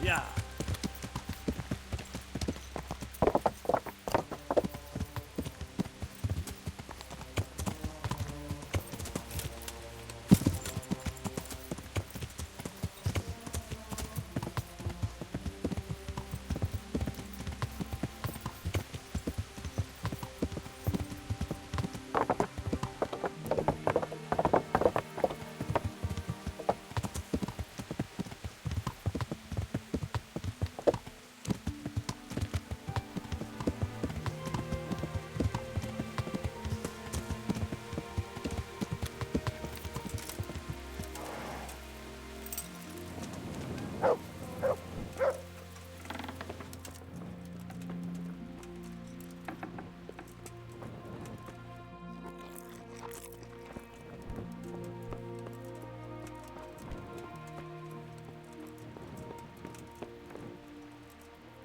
Yeah.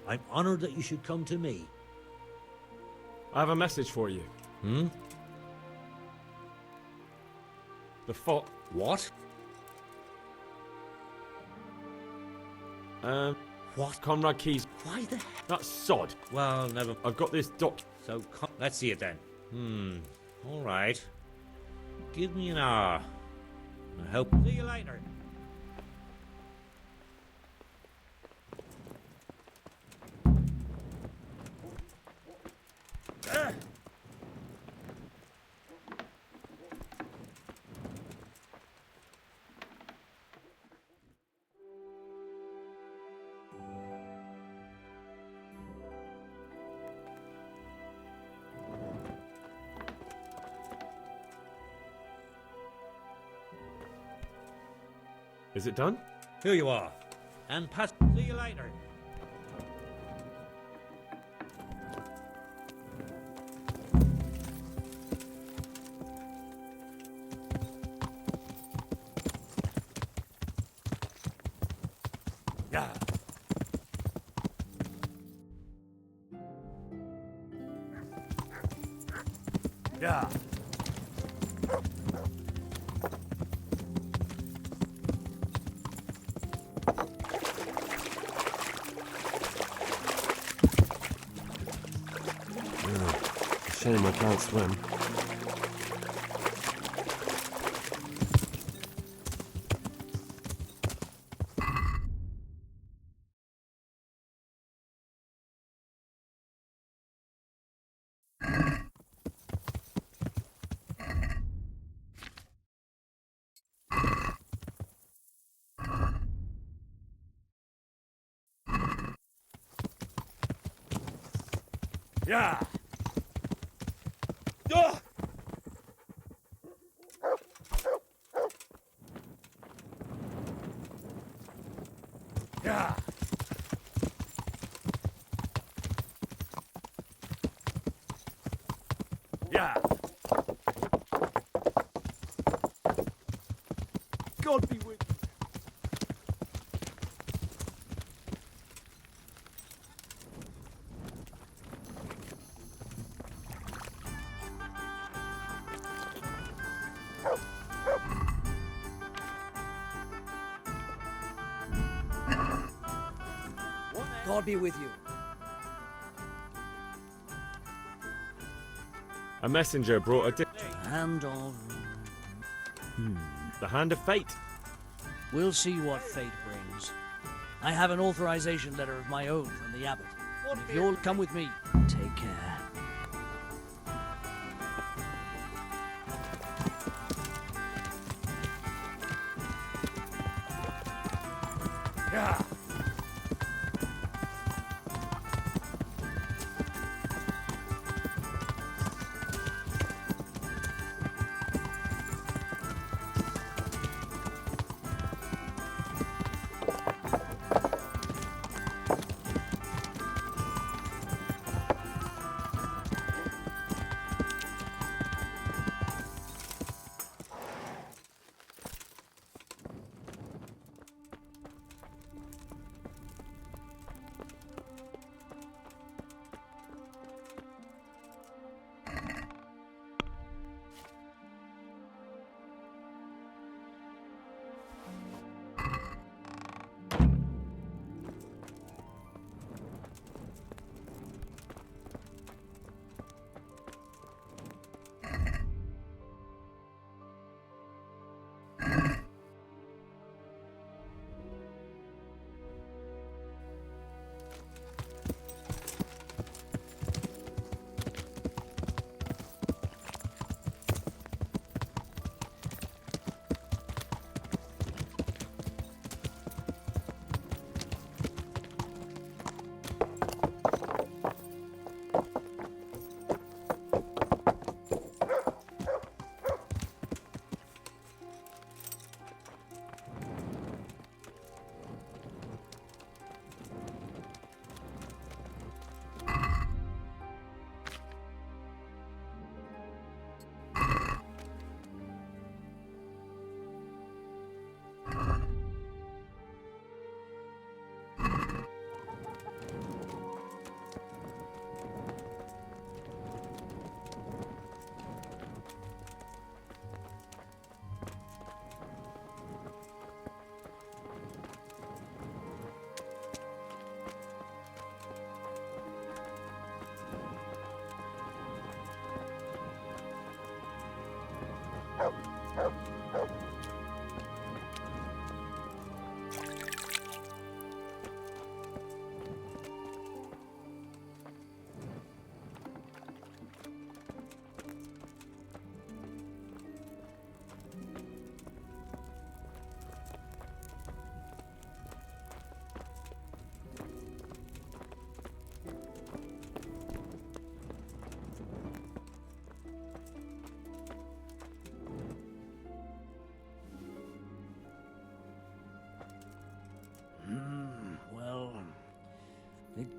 I'm honored that you should come to me. I have a message for you. Hmm? The fo- What? What? Conrad Keys. Why the... That sod. Well, never... I've got this doc. So, let's see it then. All right. Give me an hour. I hope... See you later. Is it done? Here you are. And pass... See you later. Yeah. Yeah. Shame I can't swim. Yeah. Oh! Yeah. Yeah. God be with you. God be with you. A messenger brought a Hand of... the hand of fate. We'll see what fate brings. I have an authorization letter of my own from the abbot. And if you'll come with me, take care. Yeah.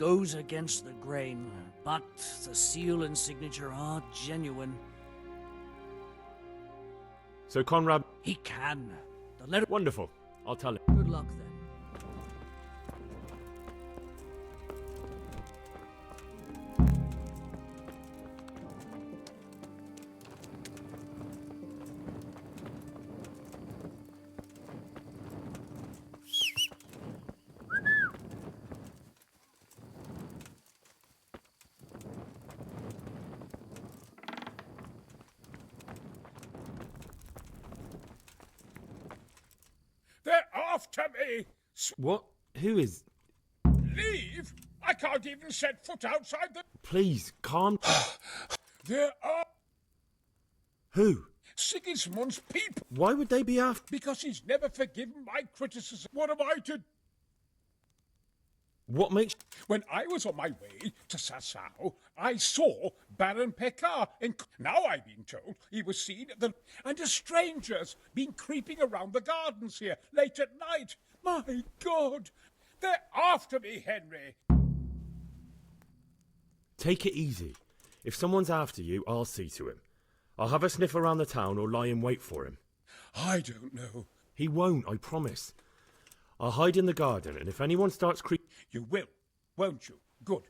goes against the grain, but the seal and signature are genuine. So Conrad... He can. The letter... Wonderful. I'll tell him. Good luck, then. They're after me! What? Who is... Leave? I can't even set foot outside the... Please, calm... There are Who? Sigismund's people, Why would they be after... because he's never forgiven my criticism. What am I to... What makes... When I was on my way to Sassau, I saw Baron Pekar. Now I've been told he was seen at the... And a stranger's been creeping around the gardens here late at night. My God! They're after me, Henry! Take it easy. If someone's after you, I'll see to him. I'll have a sniff around the town or lie in wait for him. I don't know. He won't, I promise. I'll hide in the garden, and if anyone starts creeping... You will, won't you? Good.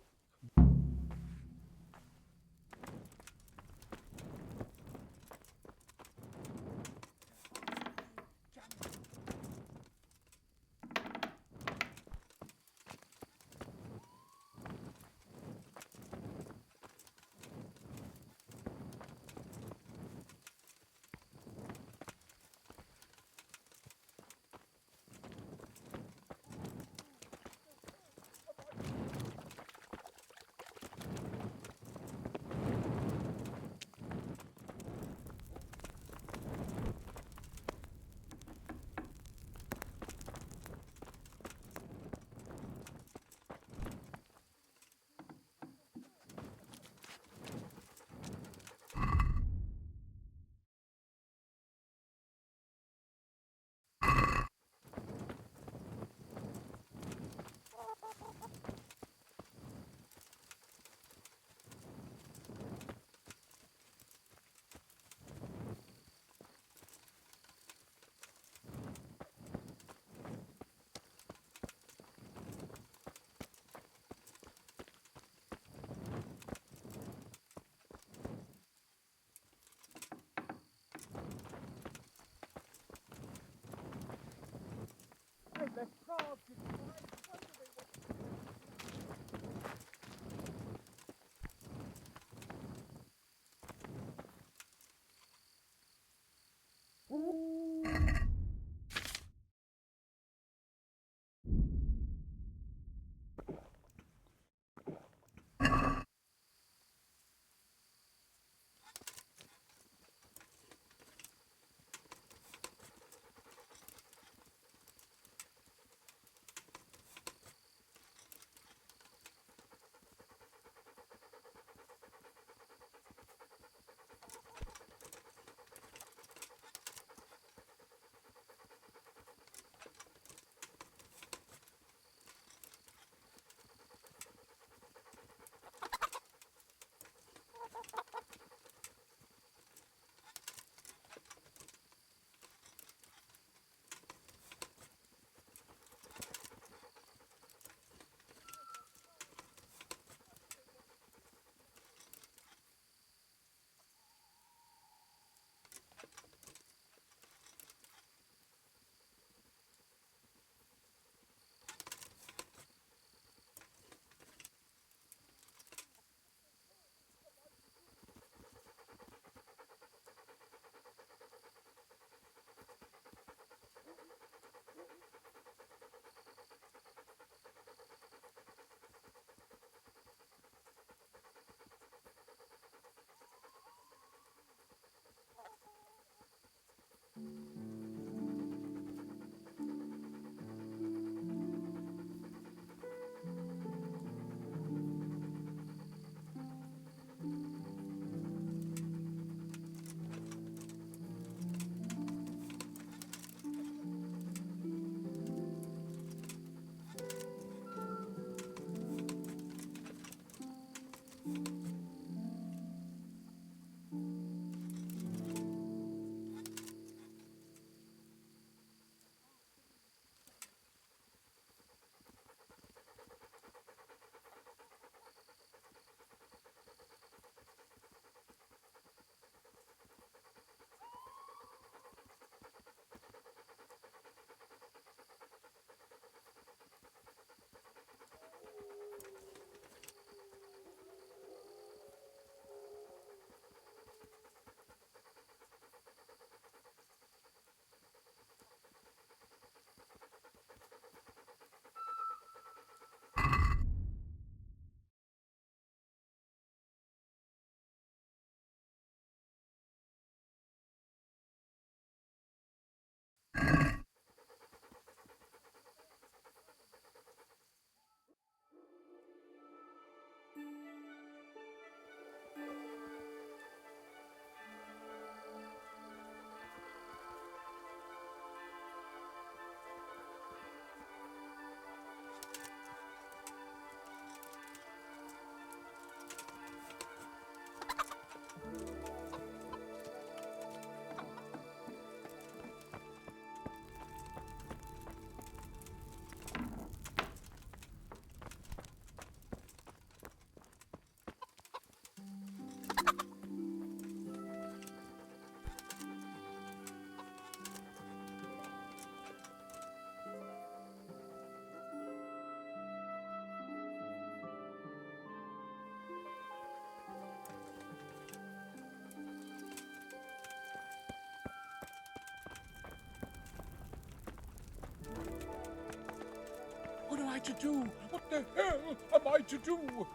What am I to do? What the hell am I to do?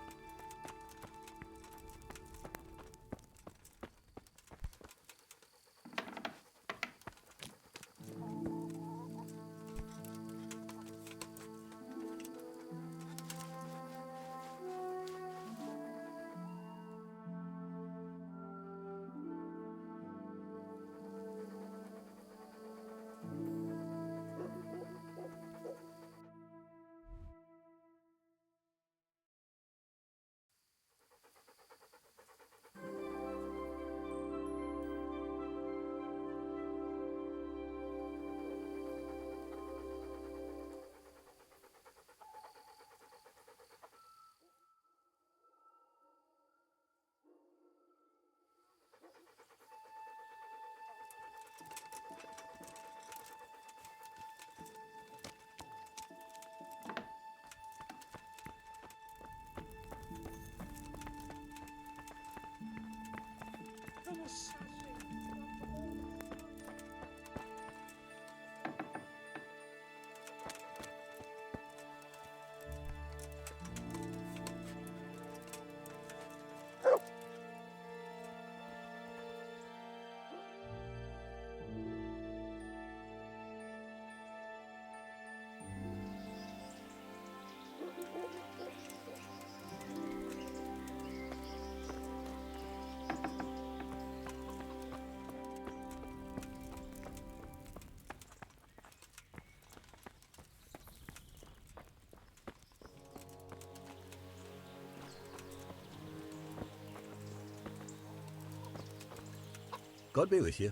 God be with you.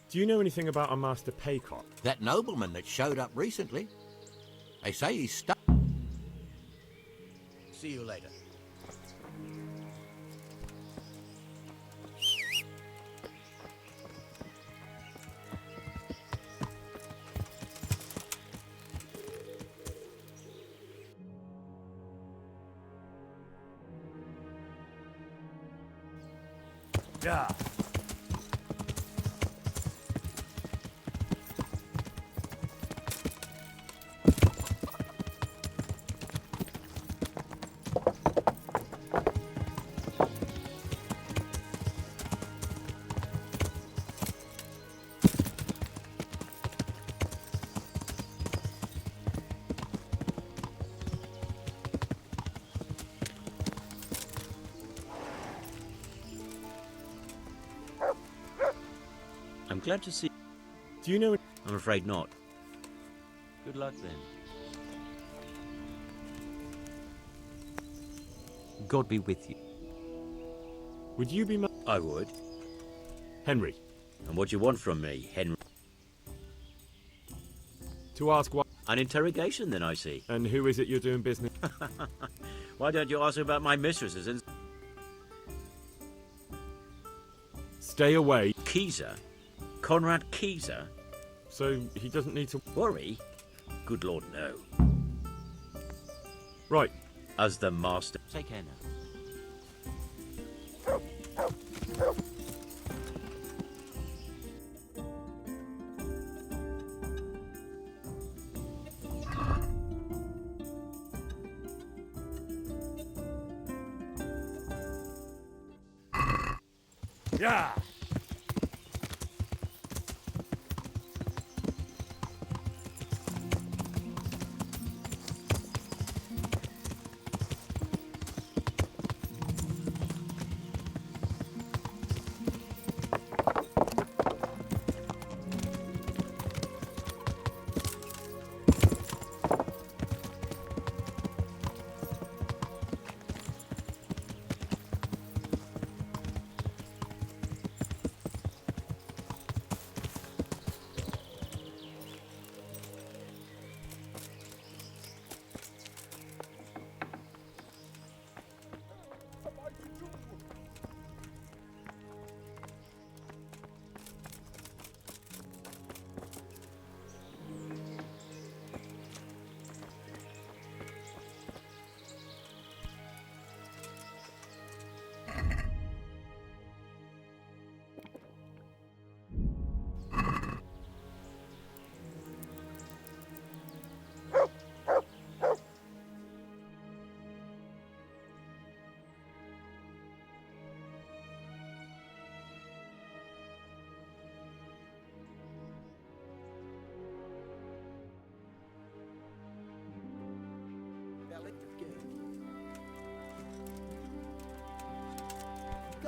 Do you know anything about a Master Paycott? That nobleman that showed up recently. They say he's stuck. See you later. Yeah. I'm glad to see. Do you know? I'm afraid not. Good luck then. God be with you. Would you be I would. Henry? And what do you want from me, Henry? To ask what? An interrogation, then, I see. And who is it you're doing business? Why don't you ask about my mistresses and... Stay away. Keyser? Conrad Keyser? So he doesn't need to Worry? Good Lord, no. Right. As the master... Take care now. Yeah.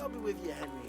I'll be with you, Henry.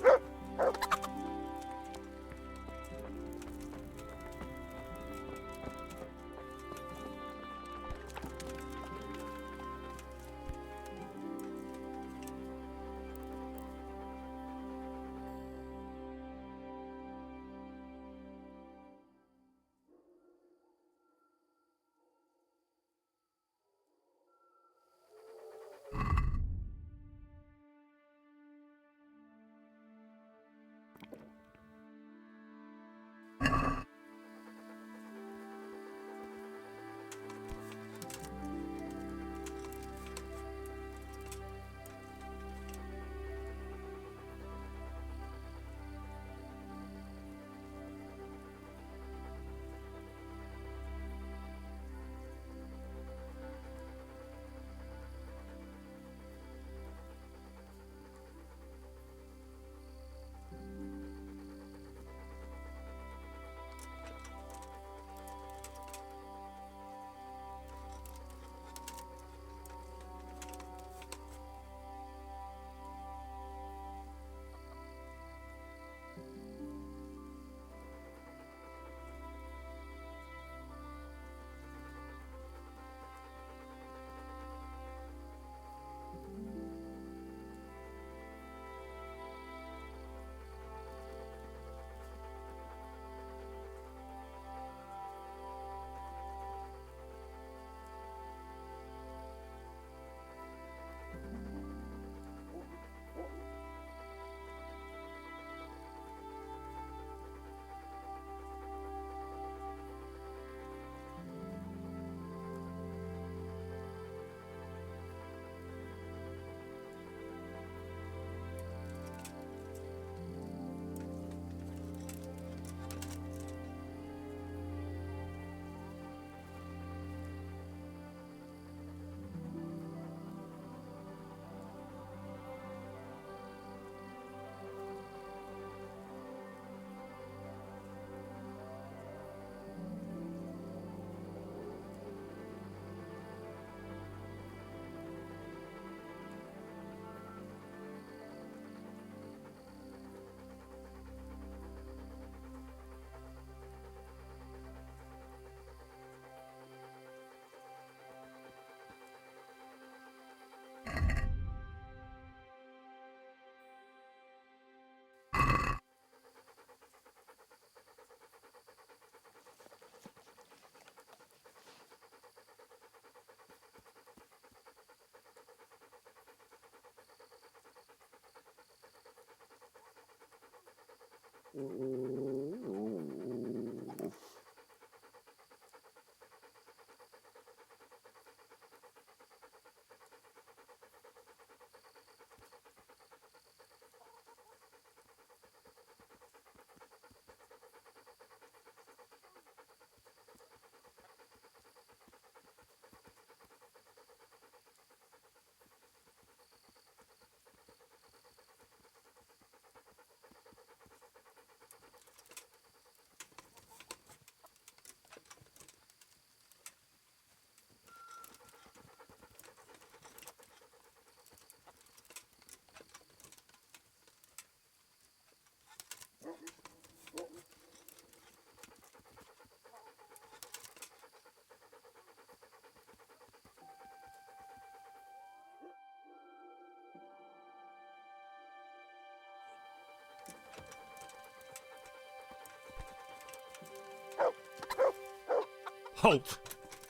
Halt!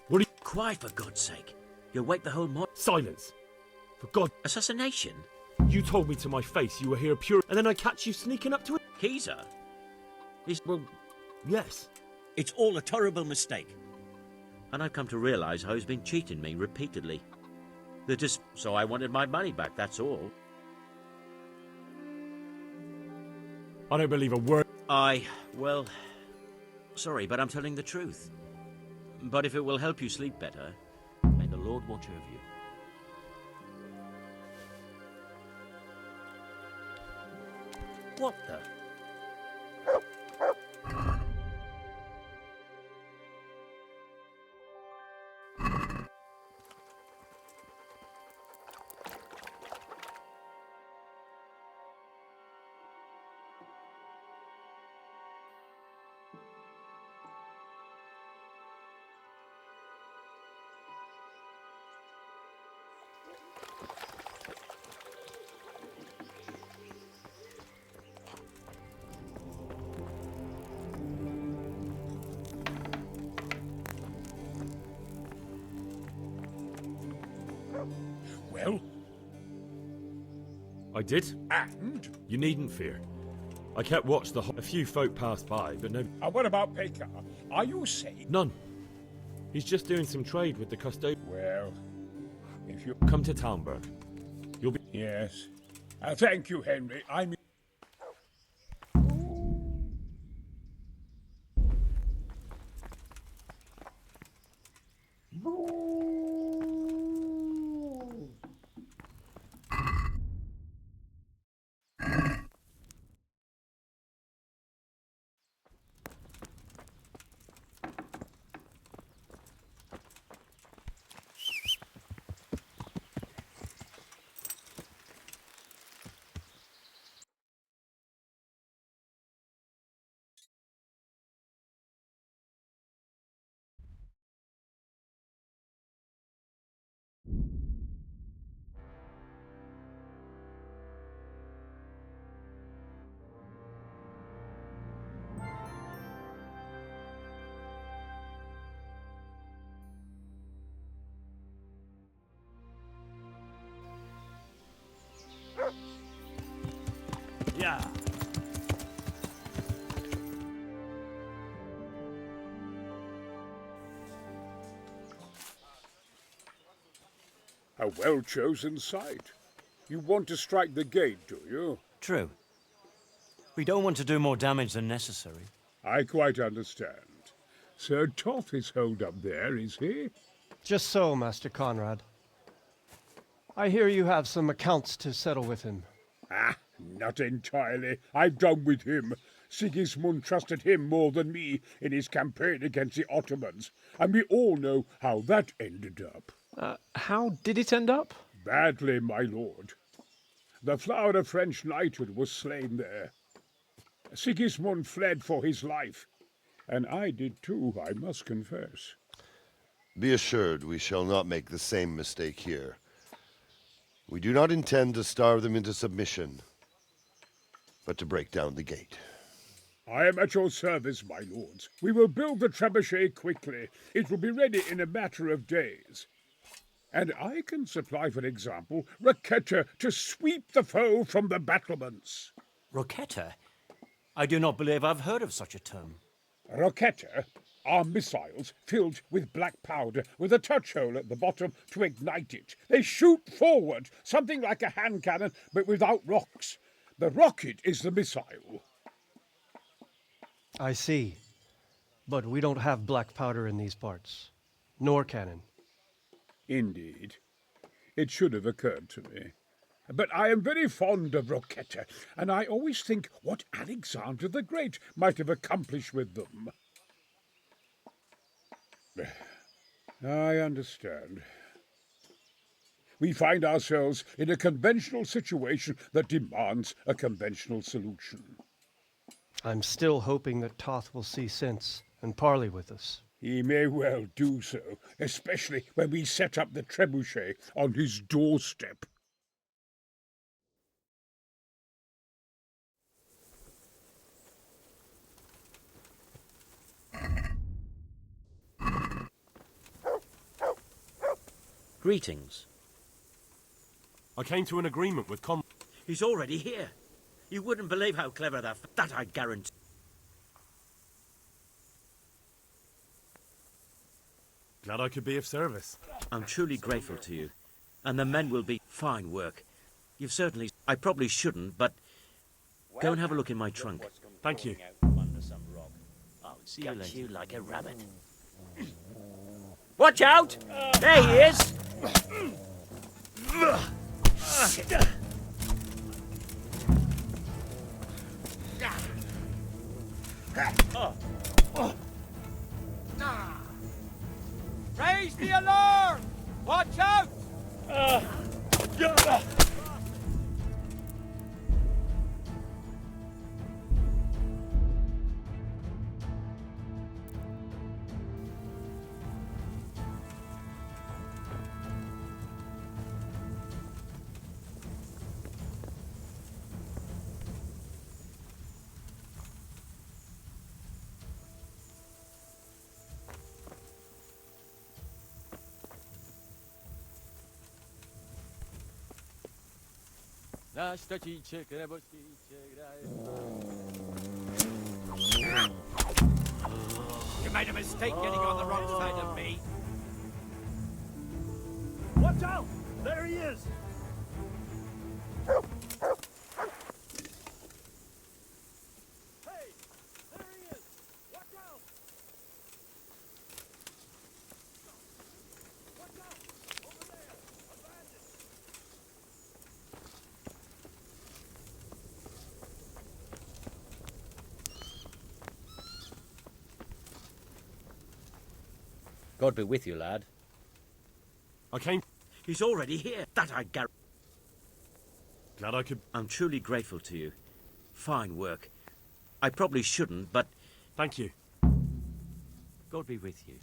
What are you... Quiet, for God's sake. You'll wake the whole mod. Silence! For God... Assassination? You told me to my face you were here pure... And then I catch you sneaking up to it? Geezer? Well, yes. It's all a terrible mistake. And I've come to realise how he's been cheating me repeatedly. So I wanted my money back, that's all. I don't believe a word... Well... Sorry, but I'm telling the truth. But if it will help you sleep better, may the Lord watch over you. What the... I did? And? You needn't fear. I kept watch a few folk passed by, but no... And what about Pekka? Are you safe? None. He's just doing some trade with the custodian. Well, if you... Come to Townburg. You'll be... Yes. Thank you, Henry. I'm... Yeah. A well-chosen site. You want to strike the gate, do you? True. We don't want to do more damage than necessary. I quite understand. Sir Toth is holed up there, is he? Just so, Master Conrad. I hear you have some accounts to settle with him. Ah, not entirely. I've done with him. Sigismund trusted him more than me in his campaign against the Ottomans, and we all know how that ended up. How did it end up? Badly, my lord. The flower of French knighthood was slain there. Sigismund fled for his life, and I did too, I must confess. Be assured we shall not make the same mistake here. We do not intend to starve them into submission, but to break down the gate. I am at your service, my lords. We will build the trebuchet quickly. It will be ready in a matter of days. And I can supply, for example, Raketa to sweep the foe from the battlements. Roquetta? I do not believe I've heard of such a term. Raketa are missiles filled with black powder with a touch hole at the bottom to ignite it. They shoot forward, something like a hand cannon, but without rocks. The rocket is the missile. I see. But we don't have black powder in these parts. Nor cannon. Indeed. It should have occurred to me. But I am very fond of Roquetta, and I always think what Alexander the Great might have accomplished with them. I understand. We find ourselves in a conventional situation that demands a conventional solution. I'm still hoping that Toth will see sense and parley with us. He may well do so, especially when we set up the trebuchet on his doorstep. Greetings. I came to an agreement with He's already here. You wouldn't believe how clever that I guarantee. Glad I could be of service. I'm truly grateful to you. And the men will be fine work. You've certainly... I probably shouldn't, but... Go and have a look in my trunk. Thank you. I'll see you later. You like a rabbit. Watch out! There he is! Raise the alarm! Watch out! You made a mistake getting on the wrong side of me. Watch out! There he is! Hey! There he is! Watch out! Watch out! Over there! A bandit! God be with you, lad. I came... He's already here. That I guarantee. Glad I could... I'm truly grateful to you. Fine work. I probably shouldn't, but Thank you. God be with you.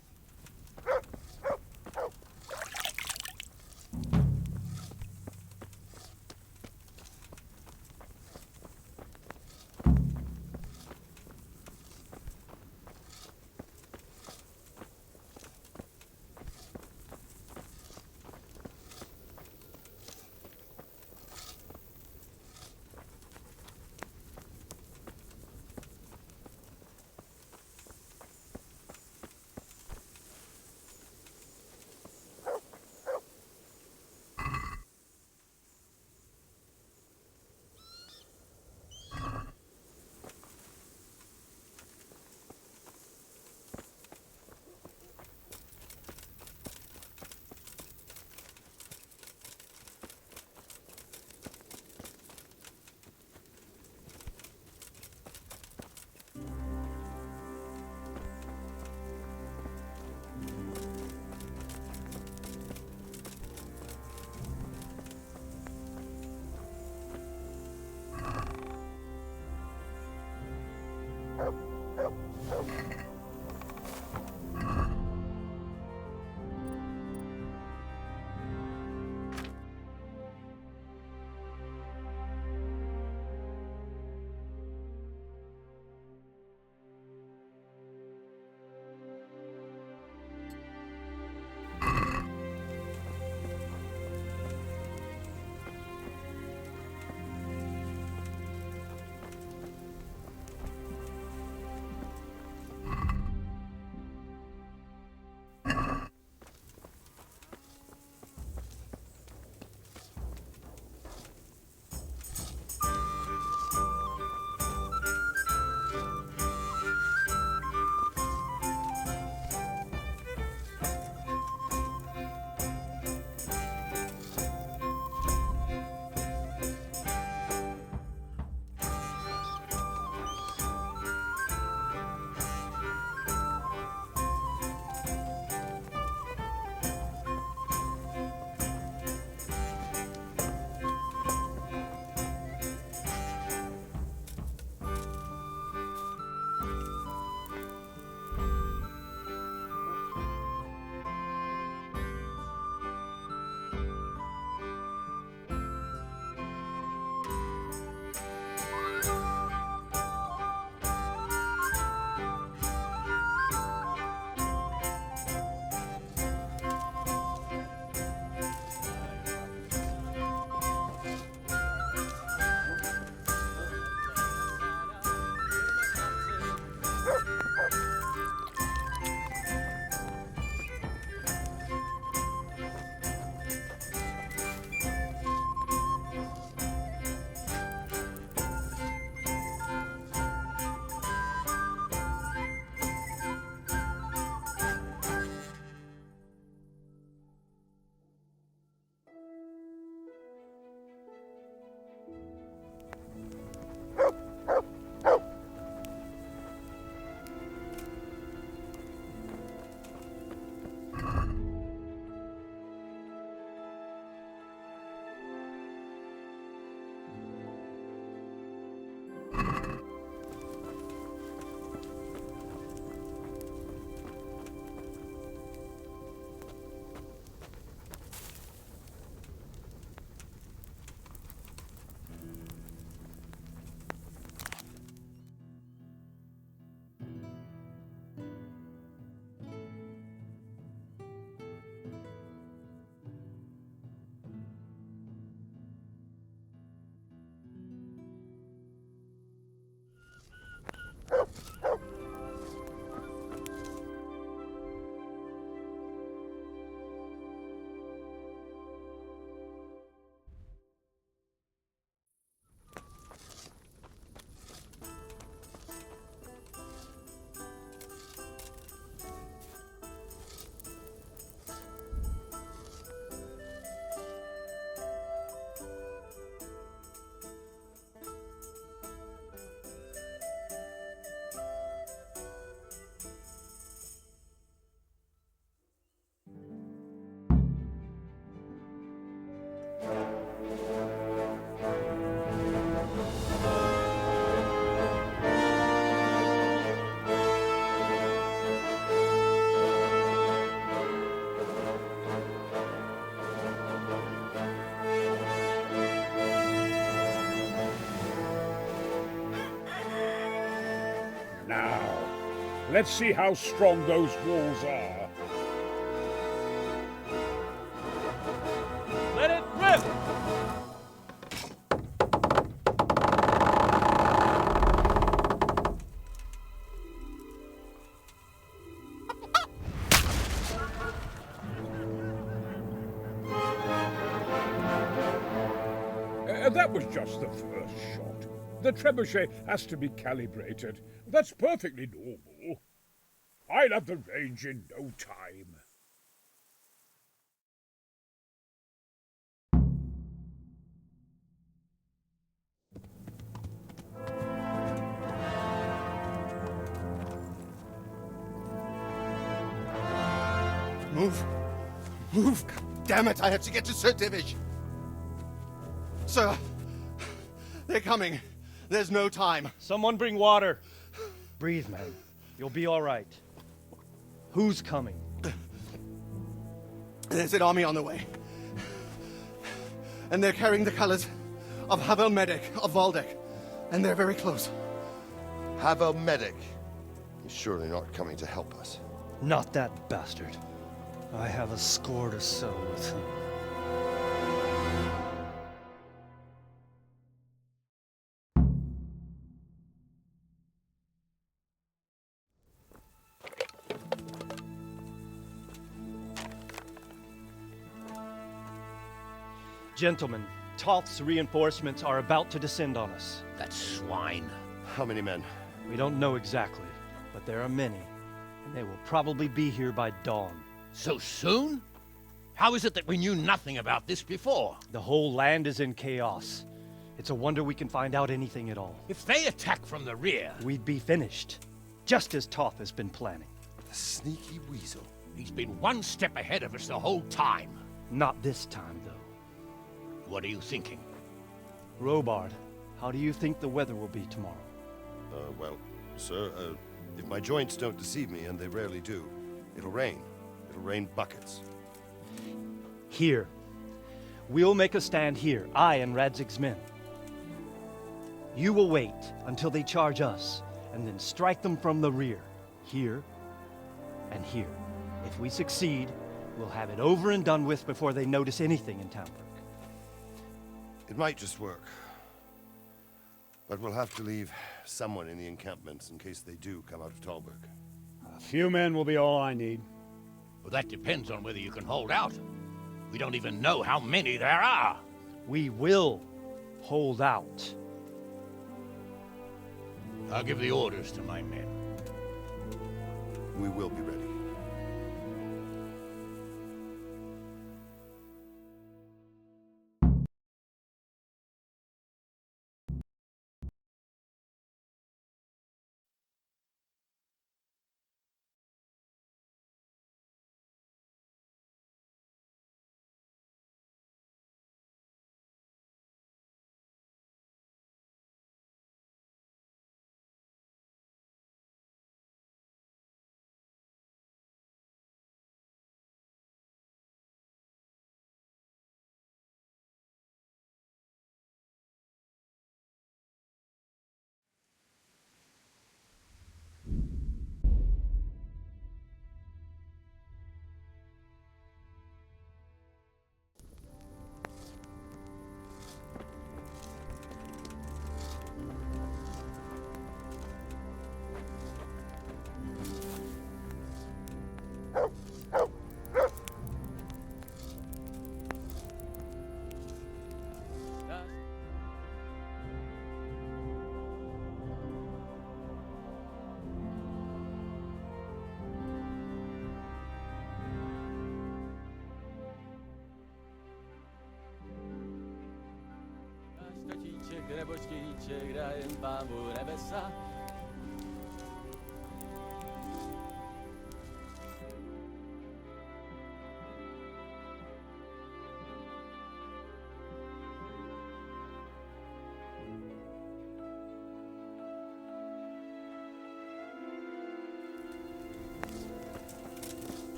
Now, let's see how strong those walls are. Let it rip! That was just the first shot. The trebuchet has to be calibrated. That's perfectly normal. I'll have the range in no time. Move. Move. God damn it, I have to get to Sir Divish. Sir, they're coming. There's no time. Someone bring water. Breathe, man. You'll be all right. Who's coming? There's an army on the way. And they're carrying the colors of Havel Medic of Valdek. And they're very close. Havel Medic. He's surely not coming to help us. Not that bastard. I have a score to settle with him. Gentlemen, Toth's reinforcements are about to descend on us. That swine. How many men? We don't know exactly, but there are many, and they will probably be here by dawn. So soon? How is it that we knew nothing about this before? The whole land is in chaos. It's a wonder we can find out anything at all. If they attack from the rear... We'd be finished, just as Toth has been planning. The sneaky weasel. He's been one step ahead of us the whole time. Not this time, though. What are you thinking? Robard, how do you think the weather will be tomorrow? Well, sir, if my joints don't deceive me, and they rarely do, it'll rain. It'll rain buckets. Here. We'll make a stand here, I and Radzig's men. You will wait until they charge us, and then strike them from the rear. Here and here. If we succeed, we'll have it over and done with before they notice anything in Tamburg. It might just work. But we'll have to leave someone in the encampments in case they do come out of Talberg. A few men will be all I need. Well, that depends on whether you can hold out. We don't even know how many there are. We will hold out. I'll give the orders to my men. We will be ready.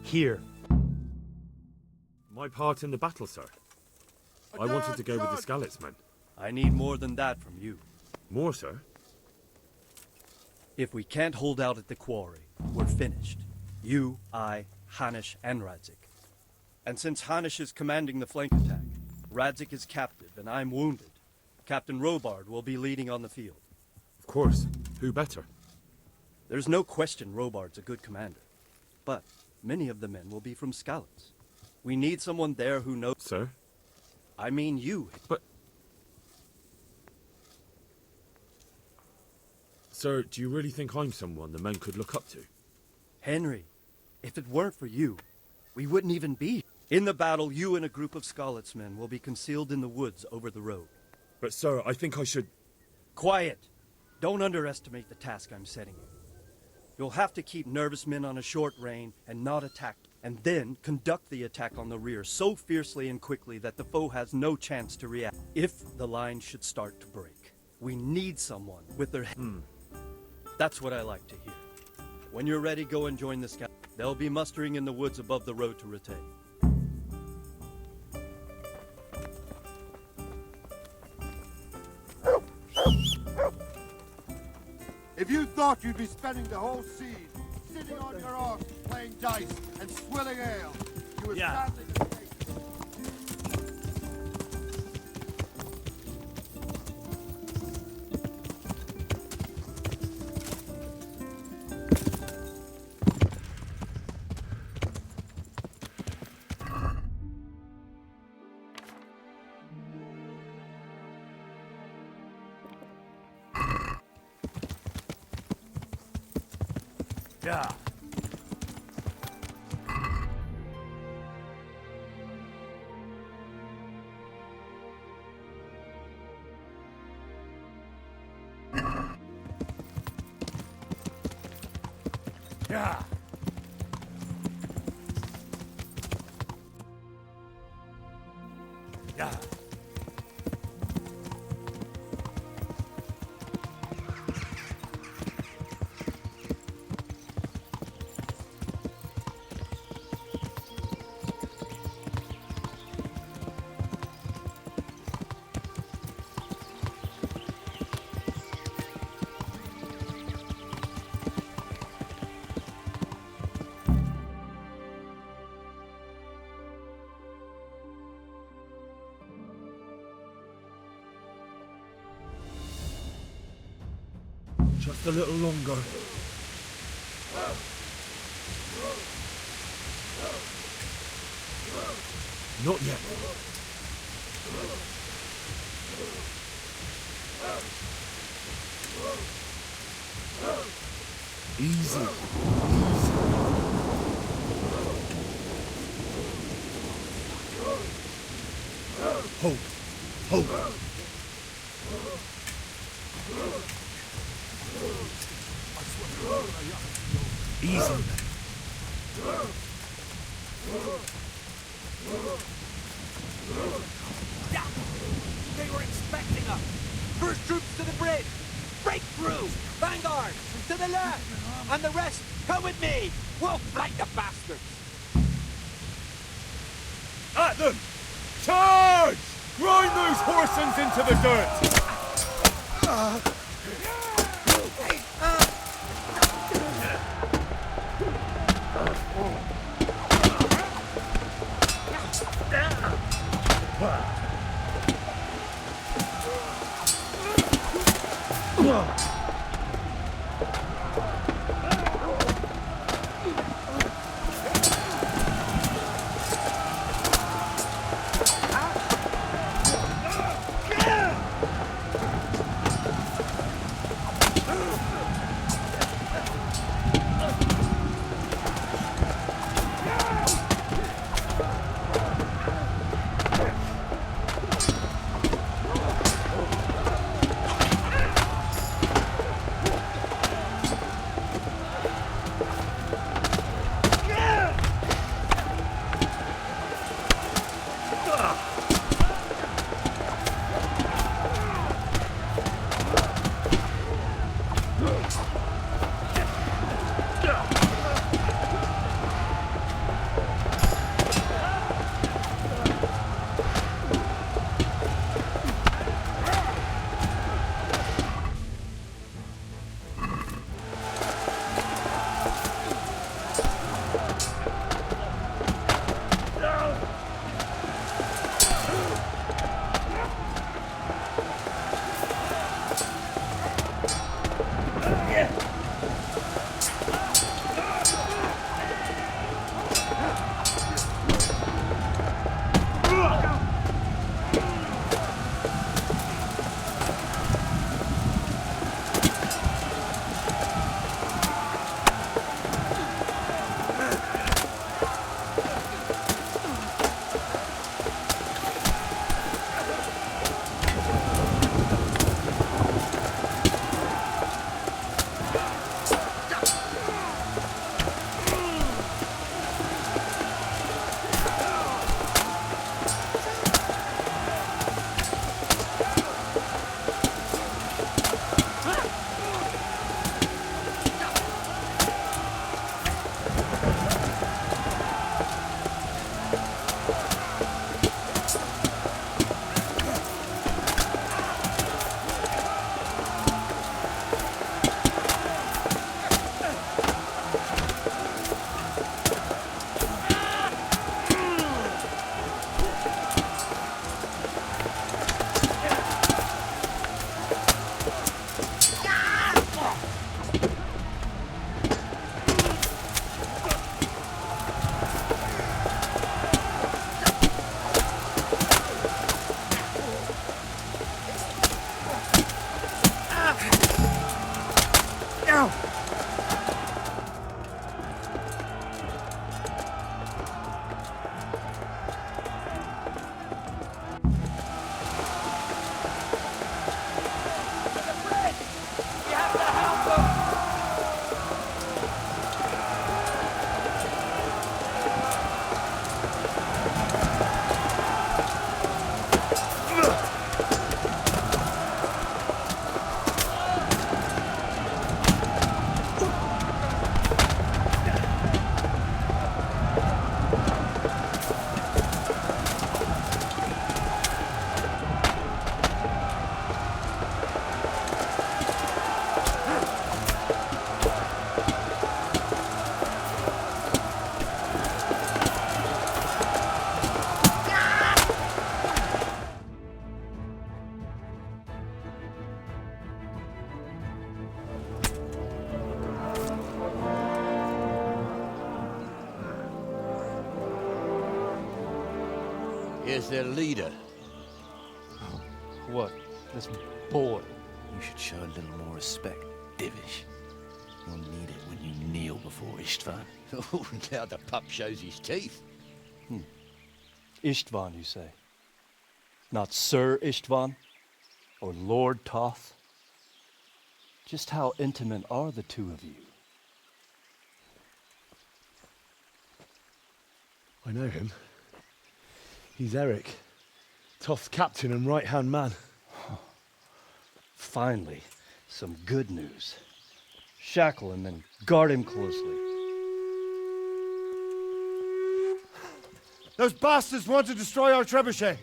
Here. My part in the battle, sir. I wanted to go with the Skalitz men. I need more than that from you. More, sir? If we can't hold out at the quarry, we're finished. You, I, Hanish, and Radzik. And since Hanish is commanding the flank attack, Radzik is captive and I'm wounded, Captain Robard will be leading on the field. Of course. Who better? There's no question Robard's a good commander. But many of the men will be from Skalitz. We need someone there who knows... Sir? I mean you. But... Sir, do you really think I'm someone the men could look up to? Henry, if it weren't for you, we wouldn't even be here. In the battle, you and a group of Skalitz men will be concealed in the woods over the road. But sir, I think I should... Quiet! Don't underestimate the task I'm setting you. You'll have to keep nervous men on a short rein and not attack, and then conduct the attack on the rear so fiercely and quickly that the foe has no chance to react. If the line should start to break, we need someone with their head. That's what I like to hear. When you're ready, go and join the scout. They'll be mustering in the woods above the road to Rete. If you thought you'd be spending the whole siege sitting on your arse playing dice and swilling ale, you would sadly mistake. Yeah. Yeah. Yeah. Just a little longer. Not yet. Easy. Hold. Hold. Easy. Yeah. They were expecting us. First troops to the bridge. Break through. Vanguard. To the left. And the rest, come with me. We'll flank the bastards. At them! Charge! Grind those horsens into the dirt! Here's their leader. What? This boy? You should show a little more respect, Divish. You'll need it when you kneel before Istvan. Oh, now the pup shows his teeth. Istvan, you say? Not Sir Istvan? Or Lord Toth? Just how intimate are the two of you? I know him. He's Eric, Toth's captain and right-hand man. Finally, some good news. Shackle him and guard him closely. Those bastards want to destroy our trebuchet.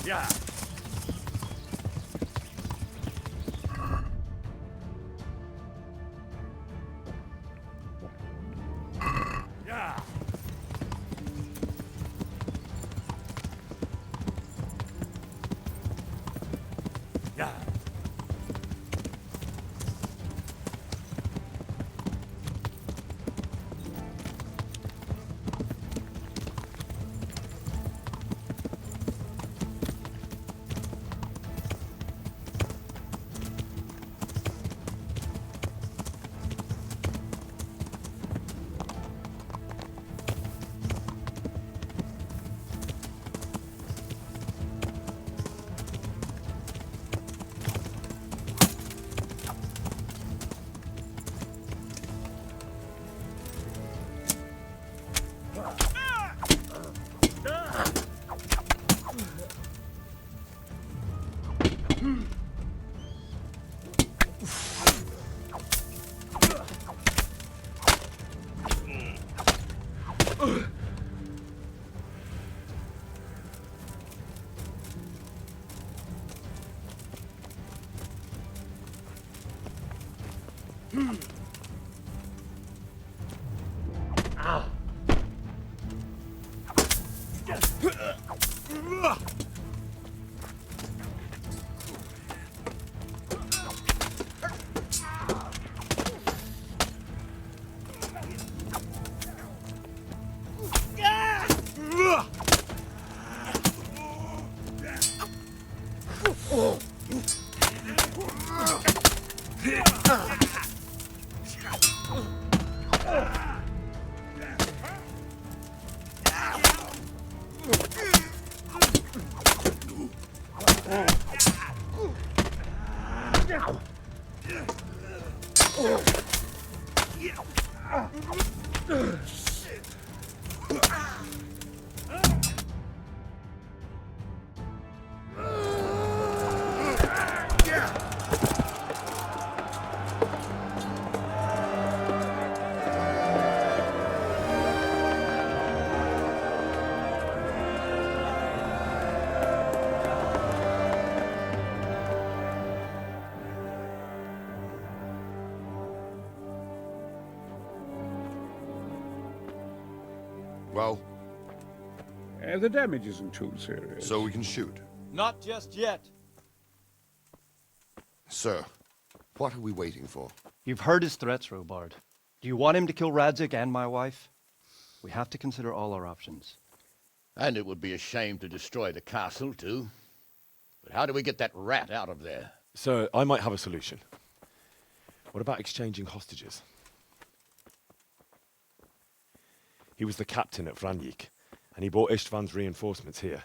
Yeah. Yeah. Yeah. Well, The damage isn't too serious. so we can shoot. Not just yet. Sir, what are we waiting for? You've heard his threats, Robard. Do you want him to kill Radzik and my wife? We have to consider all our options. And it would be a shame to destroy the castle, too. But how do we get that rat out of there? So, I might have a solution. What about exchanging hostages? He was the captain at Vranjik, and he brought Istvan's reinforcements here.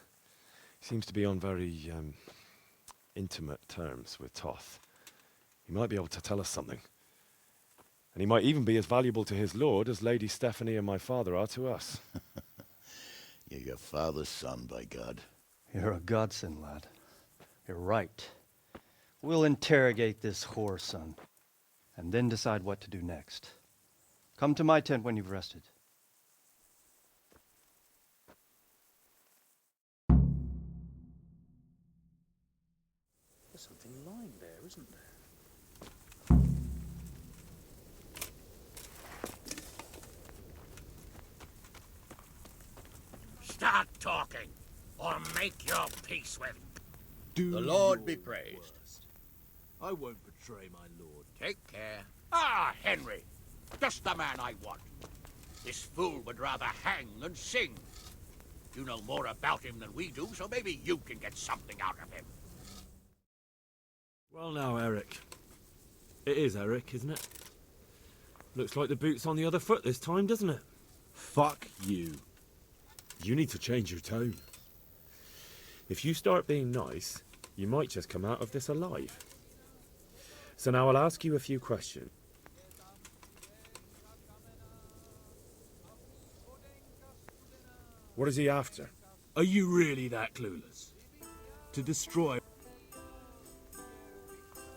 He seems to be on very, intimate terms with Toth. He might be able to tell us something. And he might even be as valuable to his lord as Lady Stephanie and my father are to us. You're your father's son, by God. You're a godsend, lad. You're right. We'll interrogate this whore, son, and then decide what to do next. Come to my tent when you've rested. There's something lying there, isn't there? Start talking, or make your peace with. The Lord be praised. I won't betray my lord. Take care. Ah, Henry, just the man I want. This fool would rather hang than sing. You know more about him than we do, so maybe you can get something out of him. Well now, Eric. It is Eric, isn't it? Looks like the boot's on the other foot this time, doesn't it? Fuck you. You need to change your tone. If you start being nice, you might just come out of this alive. So now I'll ask you a few questions. What is he after? Are you really that clueless? To destroy...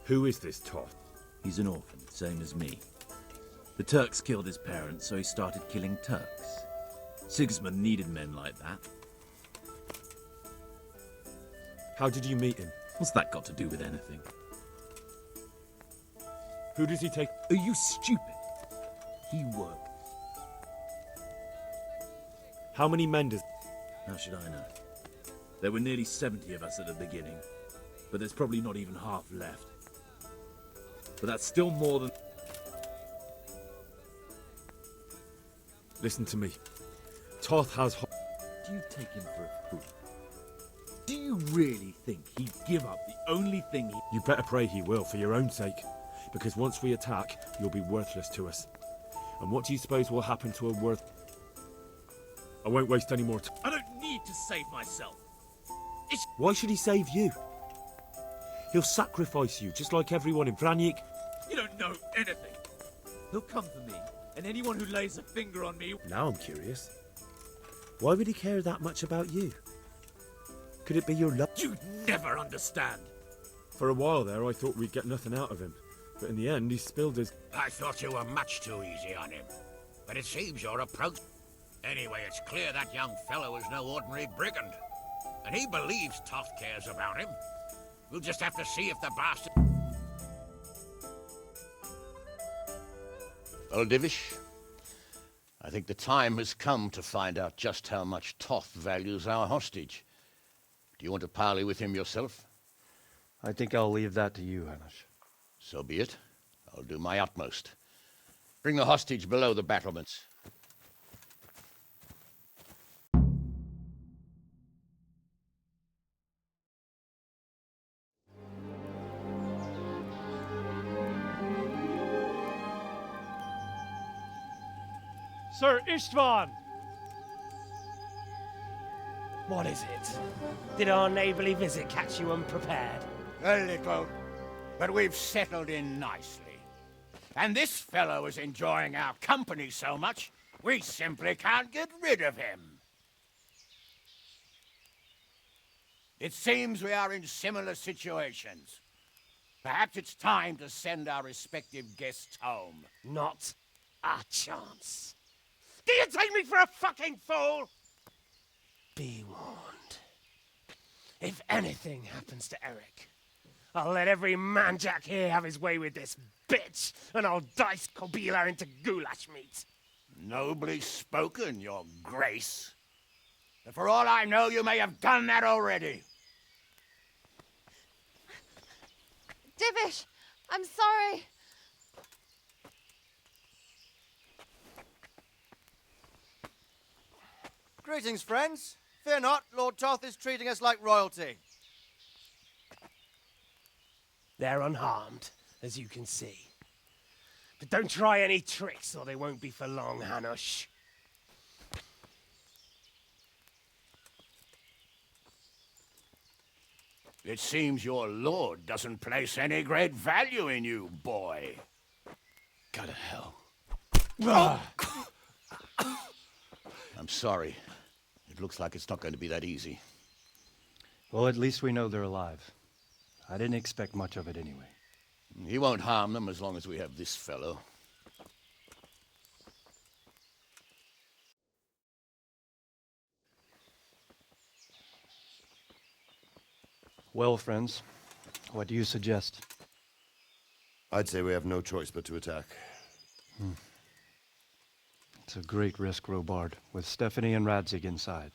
Who is this Toth? He's an orphan, same as me. The Turks killed his parents, so he started killing Turks. Sigismund needed men like that. How did you meet him? What's that got to do with anything? Who does he take? Are you stupid? He worked. How many men does... How should I know? There were nearly 70 of us at the beginning, but there's probably not even half left. But that's still more than... Listen to me. Toth has... Do you take him for a fool? Do you really think he'd give up the only thing he... You better pray he will, for your own sake. Because once we attack, you'll be worthless to us. And what do you suppose will happen to a worth... I won't waste any more time. I don't need to save myself. It's... Why should he save you? He'll sacrifice you, just like everyone in Vranyik. You don't know anything. He'll come for me, and anyone who lays a finger on me... Now I'm curious. Why would he care that much about you? Could it be your love? You never understand. For a while there, I thought we'd get nothing out of him. But in the end, he spilled his... I thought you were much too easy on him. But it seems your approach... Anyway, it's clear that young fellow is no ordinary brigand. And he believes Toth cares about him. We'll just have to see if the bastard... Well, Divish, I think the time has come to find out just how much Toth values our hostage. Do you want to parley with him yourself? I think I'll leave that to you, Hanish. So be it. I'll do my utmost. Bring the hostage below the battlements. Sir Istvan! What is it? Did our neighbourly visit catch you unprepared? A little, but we've settled in nicely. And this fellow is enjoying our company so much, we simply can't get rid of him. It seems we are in similar situations. Perhaps it's time to send our respective guests home. Not a chance. Do you take me for a fucking fool? Be warned. If anything happens to Eric, I'll let every manjack here have his way with this bitch, and I'll dice Kobila into goulash meat. Nobly spoken, your grace. But for all I know, you may have done that already. Divish, I'm sorry. Greetings, friends. Fear not, Lord Toth is treating us like royalty. They're unharmed, as you can see. But don't try any tricks, or they won't be for long, Hanush. It seems your lord doesn't place any great value in you, boy. Go to hell. I'm sorry. It looks like it's not going to be that easy. Well, at least we know they're alive. I didn't expect much of it anyway. He won't harm them as long as we have this fellow. Well, friends, what do you suggest? I'd say we have no choice but to attack. It's a great risk, Robard, with Stephanie and Radzig inside.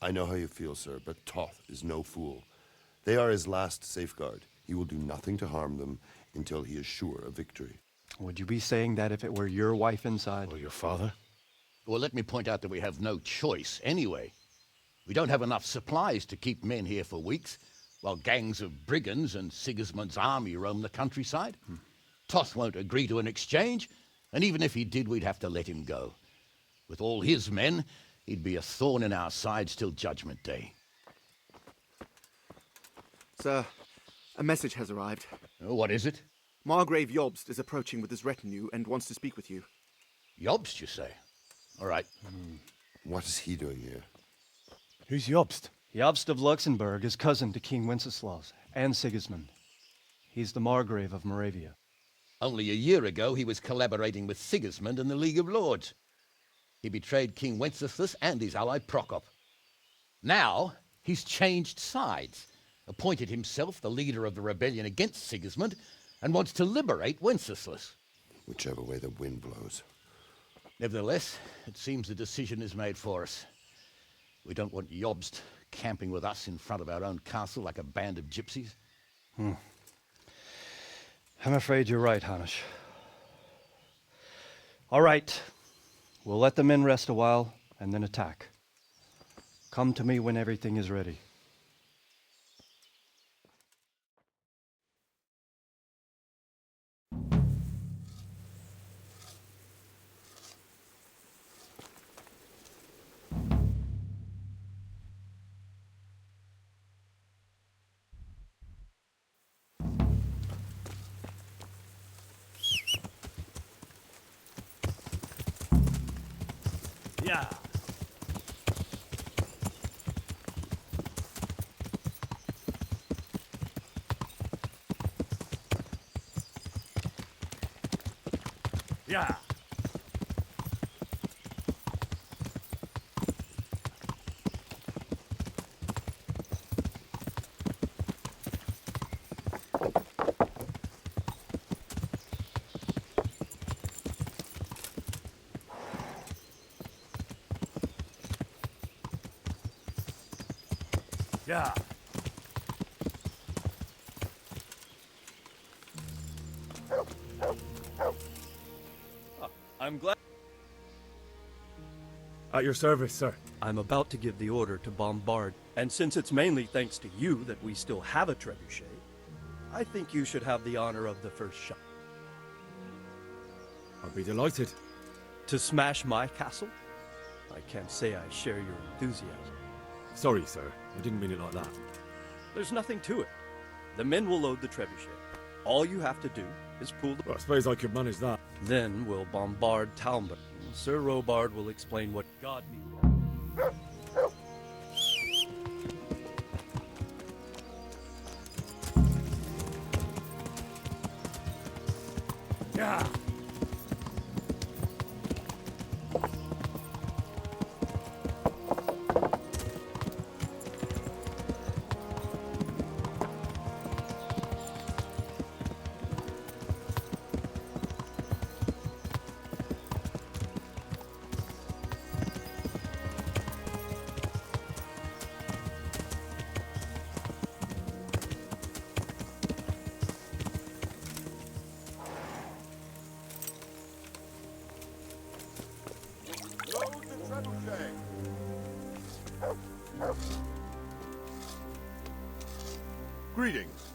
I know how you feel, sir, but Toth is no fool. They are his last safeguard. He will do nothing to harm them until he is sure of victory. Would you be saying that if it were your wife inside? Or your father? Well, let me point out that we have no choice anyway. We don't have enough supplies to keep men here for weeks, while gangs of brigands and Sigismund's army roam the countryside. Toth won't agree to an exchange, and even if he did, we'd have to let him go. With all his men, he'd be a thorn in our sides till Judgment Day. Sir, a message has arrived. What is it? Margrave Jobst is approaching with his retinue and wants to speak with you. Jobst, you say? All right. What is he doing here? Who's Jobst? Jobst of Luxembourg is cousin to King Wenceslaus and Sigismund. He's the Margrave of Moravia. Only a year ago, he was collaborating with Sigismund and the League of Lords. He betrayed King Wenceslas and his ally Prokop. Now, he's changed sides, appointed himself the leader of the rebellion against Sigismund, and wants to liberate Wenceslas. Whichever way the wind blows. Nevertheless, it seems the decision is made for us. We don't want Jobst camping with us in front of our own castle like a band of gypsies. I'm afraid you're right, Hanish. All right. We'll let the men rest a while and then attack. Come to me when everything is ready. Yeah. Yeah. Yeah. I'm glad. At your service, sir. I'm about to give the order to bombard, and since it's mainly thanks to you that we still have a trebuchet, I think you should have the honor of the first shot. I'll be delighted. To smash my castle? I can't say I share your enthusiasm. Sorry, sir. I didn't mean it like that. There's nothing to it. The men will load the trebuchet. All you have to do is pull the... Well, I suppose I could manage that. Then we'll bombard Talmud. Sir Robard will explain what God means. Yeah. Greetings.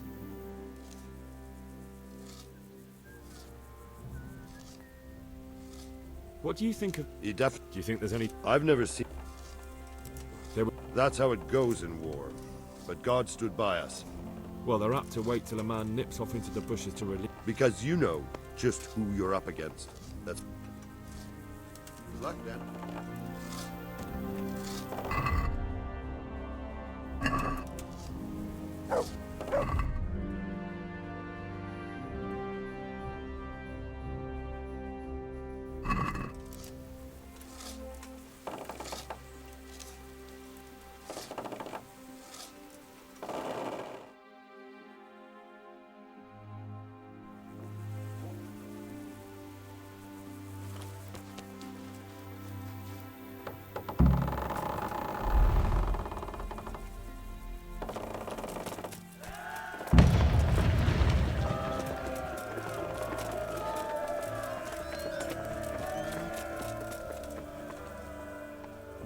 What do you think of... Do you think there's any... I've never seen... That's how it goes in war. But God stood by us. Well, they're apt to wait till a man nips off into the bushes to release... Because you know, just who you're up against. That's... Good luck, then.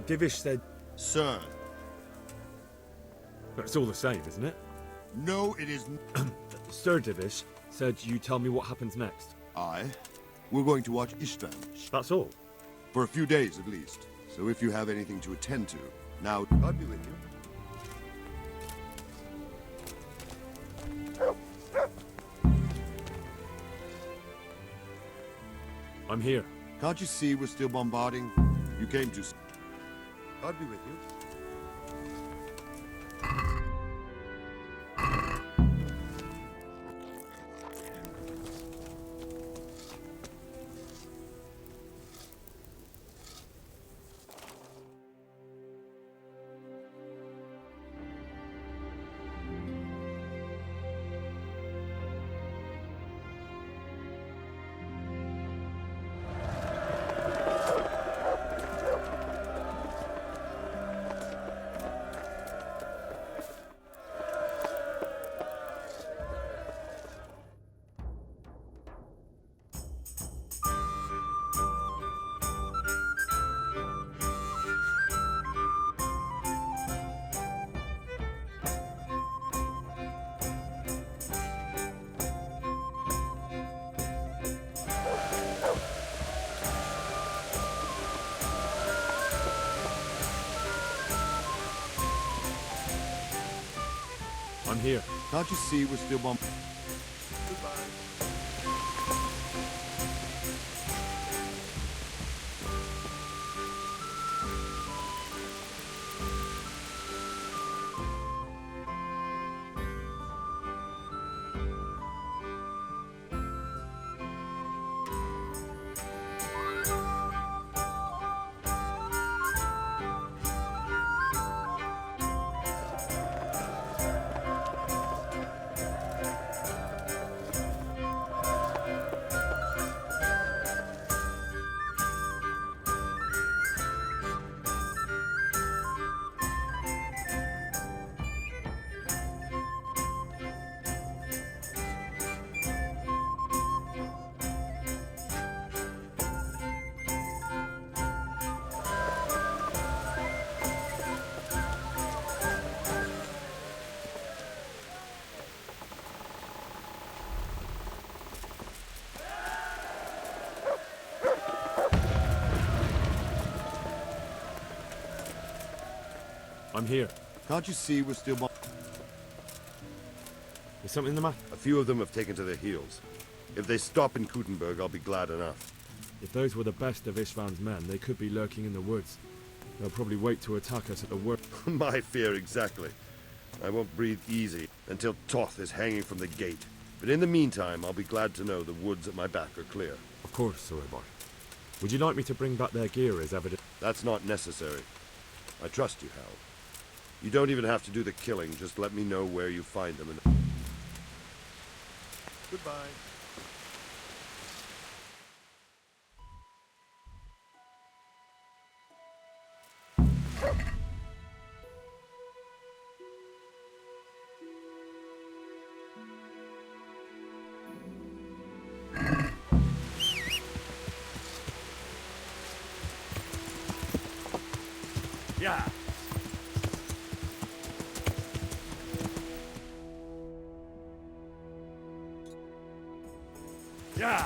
Divish said... Sir. That's all the same, isn't it? No, it isn't. Sir Divish said you tell me what happens next. We're going to watch Ishtar. That's all? For a few days, at least. So if you have anything to attend to... Now, God be with you. I'm here. Can't you see we're still bombarding? You came to... God be with you. I'm here. Can't you see we're still bombarding? I'm here. Can't you see we're still... Is something the matter? A few of them have taken to their heels. If they stop in Kutenberg, I'll be glad enough. If those were the best of Ishvan's men, they could be lurking in the woods. They'll probably wait to attack us at the worst. My fear exactly. I won't breathe easy until Toth is hanging from the gate. But in the meantime, I'll be glad to know the woods at my back are clear. Of course, Sir Boy. Would you like me to bring back their gear as evidence? That's not necessary. I trust you, Hal. You don't even have to do the killing, just let me know where you find them and... Goodbye. Yeah. Yeah.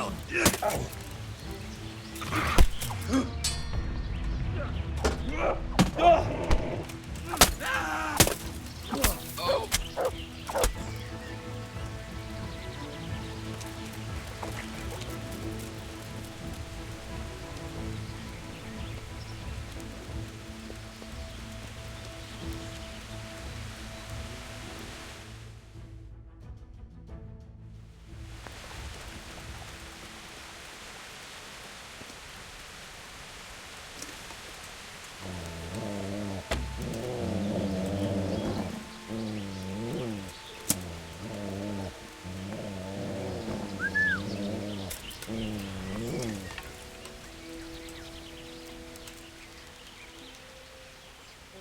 down.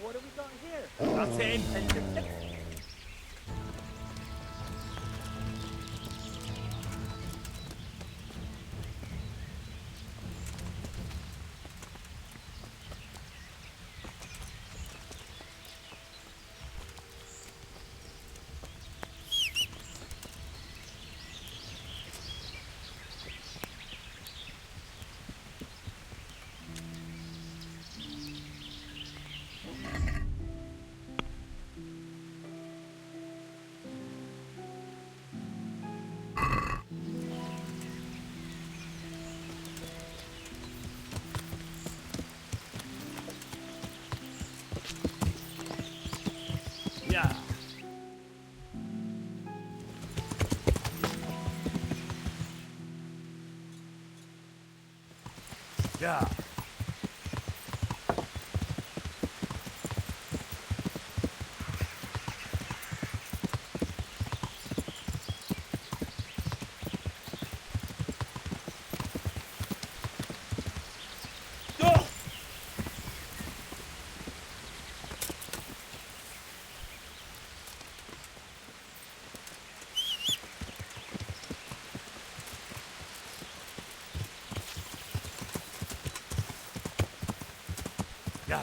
What have we got here? Nothing. Yeah. Yeah. Yeah.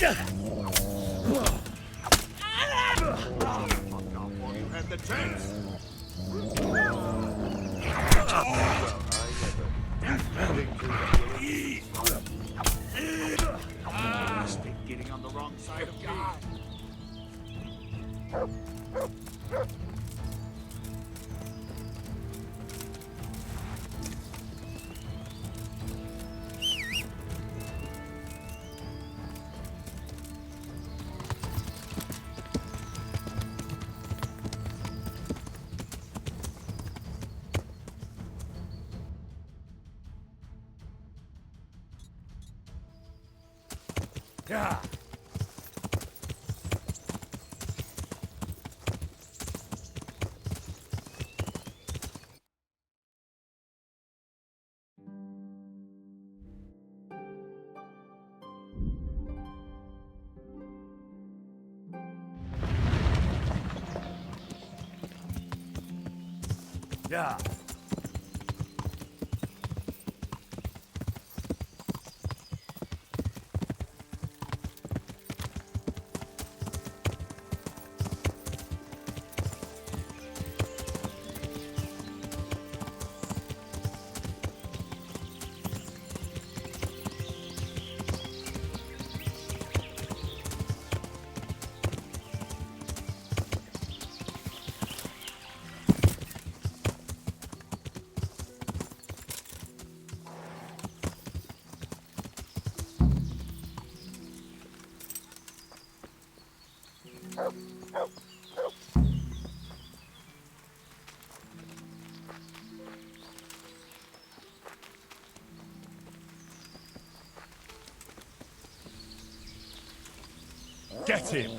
Yeah. The chance. Must be getting on the wrong side of God. Yeah. Yeah. Get him!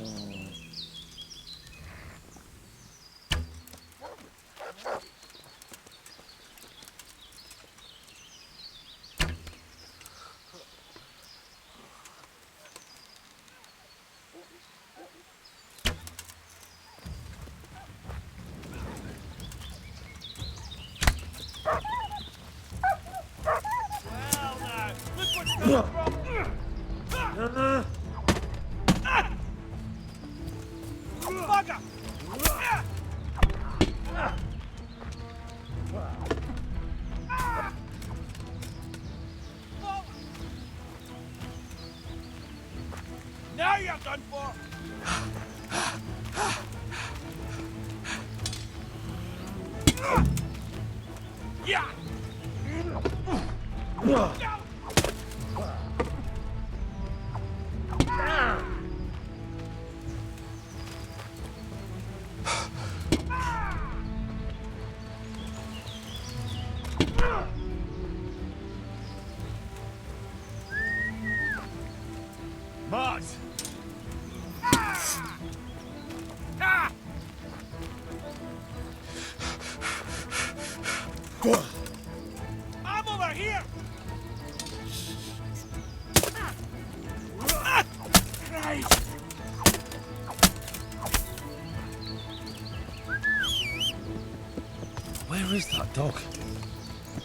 Now you're done for! Yeah! Mars! I'm over here! Christ! Where is that dog?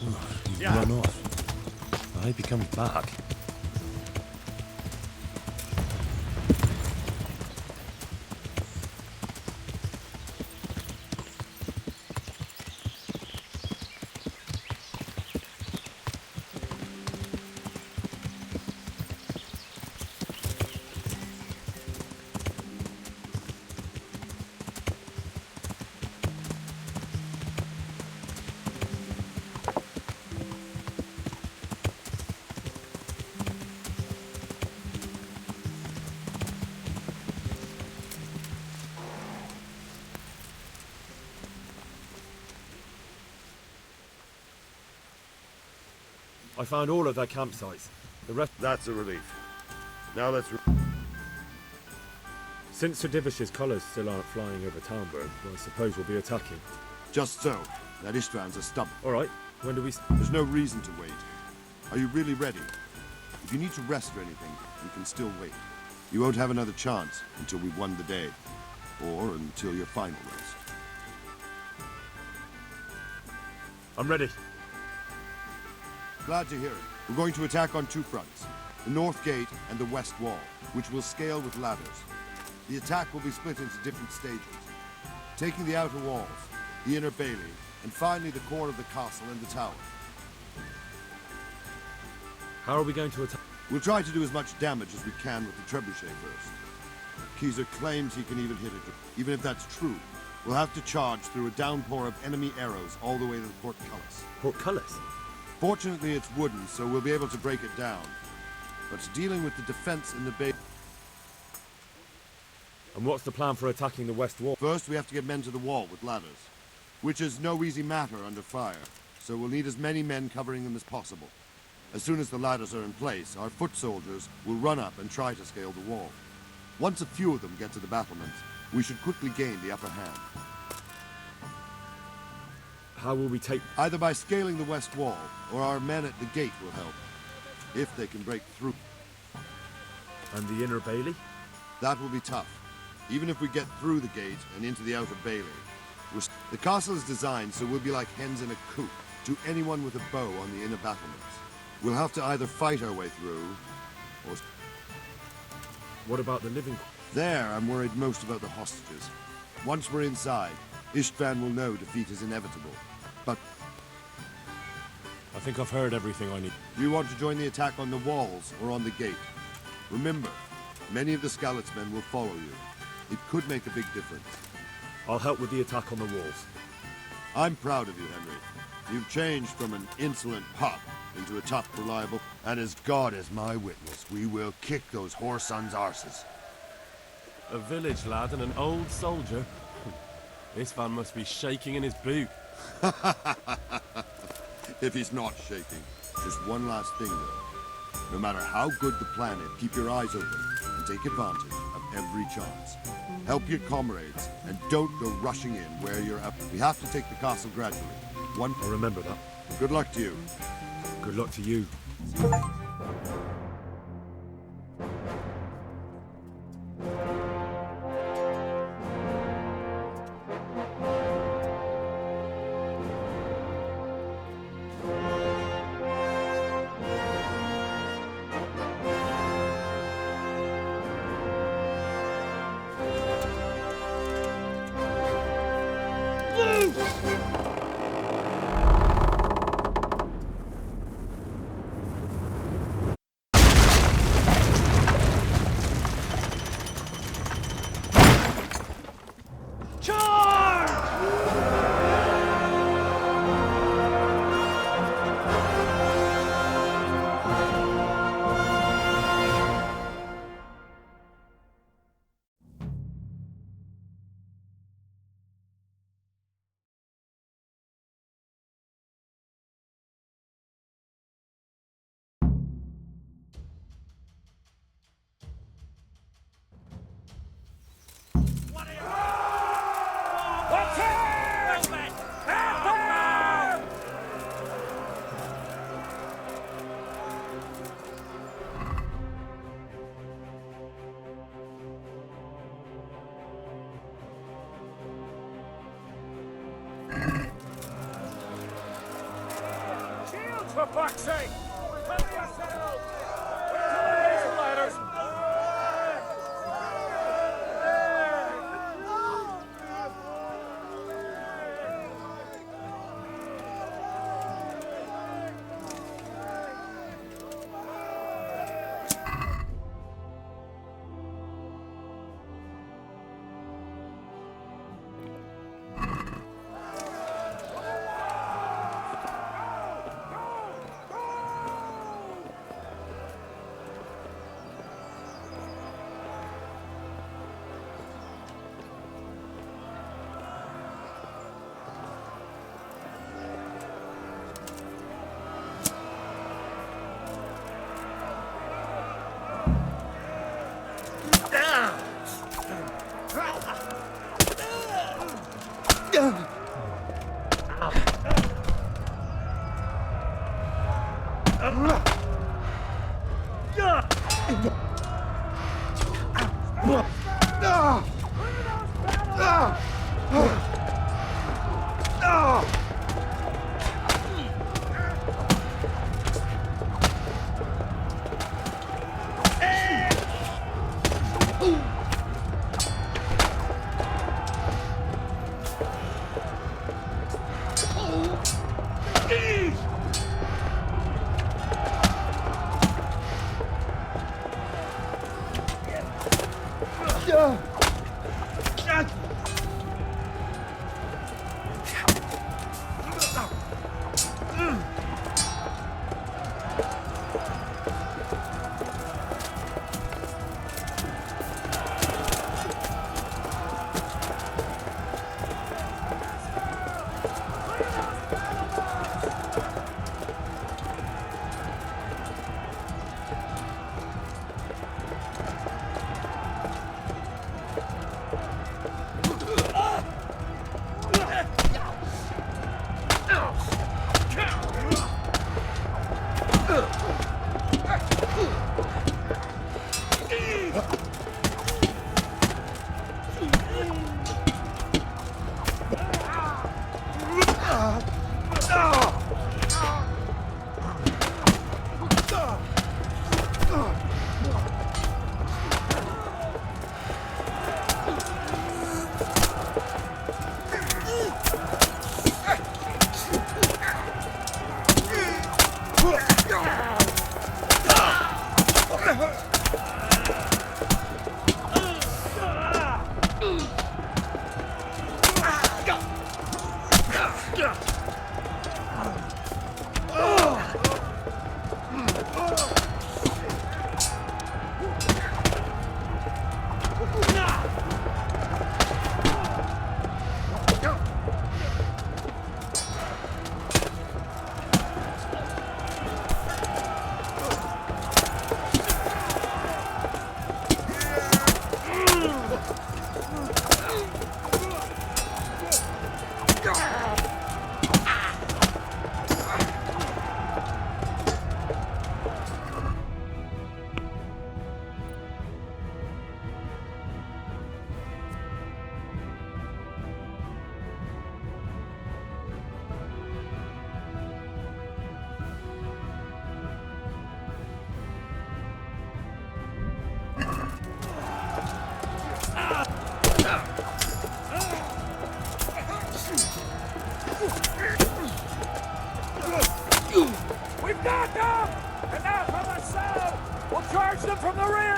Oh, he's run off. I hope he comes back. I found all of their campsites. The rest... That's a relief. Now let's... Since Sir Divish's colours still aren't flying over Townburg, well, I suppose we'll be attacking. Just so. That Ishtvan's a stubborn. All right. When do we... There's no reason to wait. Are you really ready? If you need to rest or anything, you can still wait. You won't have another chance until we've won the day. Or until your final rest. I'm ready. Glad to hear it. We're going to attack on two fronts. The north gate and the west wall, which will scale with ladders. The attack will be split into different stages. Taking the outer walls, the inner bailey, and finally the core of the castle and the tower. How are we going to attack? We'll try to do as much damage as we can with the trebuchet first. Keyser claims he can even hit it. Even if that's true, we'll have to charge through a downpour of enemy arrows all the way to the portcullis. Portcullis? Fortunately, it's wooden, so we'll be able to break it down. But dealing with the defense in the bay... And what's the plan for attacking the west wall? First, we have to get men to the wall with ladders, which is no easy matter under fire, so we'll need as many men covering them as possible. As soon as the ladders are in place, our foot soldiers will run up and try to scale the wall. Once a few of them get to the battlements, we should quickly gain the upper hand. How will we take... Either by scaling the west wall, or our men at the gate will help, if they can break through. And the inner bailey? That will be tough, even if we get through the gate and into the outer bailey. The castle is designed so we'll be like hens in a coop to anyone with a bow on the inner battlements. We'll have to either fight our way through, or... What about the living... There, I'm worried most about the hostages. Once we're inside, Ishtvan will know defeat is inevitable. But... I think I've heard everything I need. Do you want to join the attack on the walls or on the gate? Remember, many of the Skalitz men will follow you. It could make a big difference. I'll help with the attack on the walls. I'm proud of you, Henry. You've changed from an insolent pup into a tough, reliable... And as God is my witness, we will kick those whoresons' arses. A village lad and an old soldier. This man must be shaking in his boot. If he's not shaking. Just one last thing, though. No matter how good the plan is, keep your eyes open and take advantage of every chance. Help your comrades, and don't go rushing in where you're up. We have to take the castle gradually. I'll remember that. Good luck to you. Good luck to you. For fuck's sake! Cover yourselves! These ladders! We've got them! And now from the south! We'll charge them from the rear!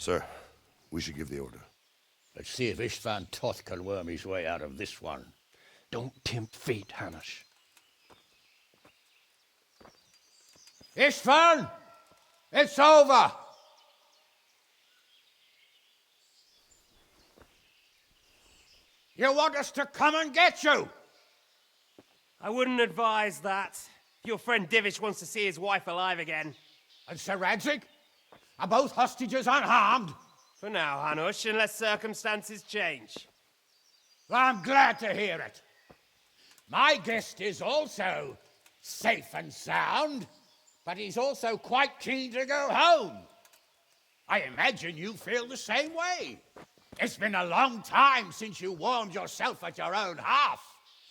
Sir, we should give the order. Let's see if Istvan Toth can worm his way out of this one. Don't tempt fate, Hanash. Istvan! It's over! You want us to come and get you? I wouldn't advise that. Your friend Divish wants to see his wife alive again. And Sir Radzig? Are both hostages unharmed? For now, Hanush, unless circumstances change. I'm glad to hear it. My guest is also safe and sound, but he's also quite keen to go home. I imagine you feel the same way. It's been a long time since you warmed yourself at your own hearth.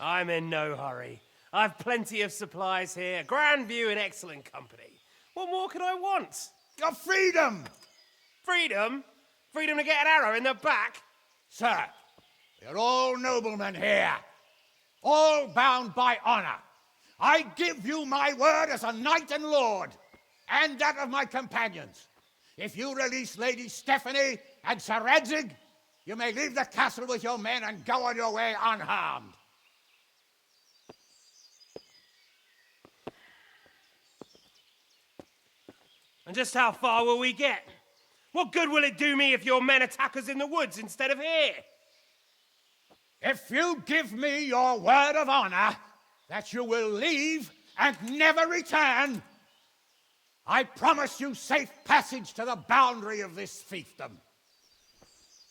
I'm in no hurry. I've plenty of supplies here, grand view and excellent company. What more could I want? Your freedom! Freedom? Freedom to get an arrow in the back? Sir, we're all noblemen here, all bound by honor. I give you my word as a knight and lord, and that of my companions. If you release Lady Stephanie and Sir Radzig, you may leave the castle with your men and go on your way unharmed. And just how far will we get? What good will it do me if your men attack us in the woods instead of here? If you give me your word of honor that you will leave and never return, I promise you safe passage to the boundary of this fiefdom.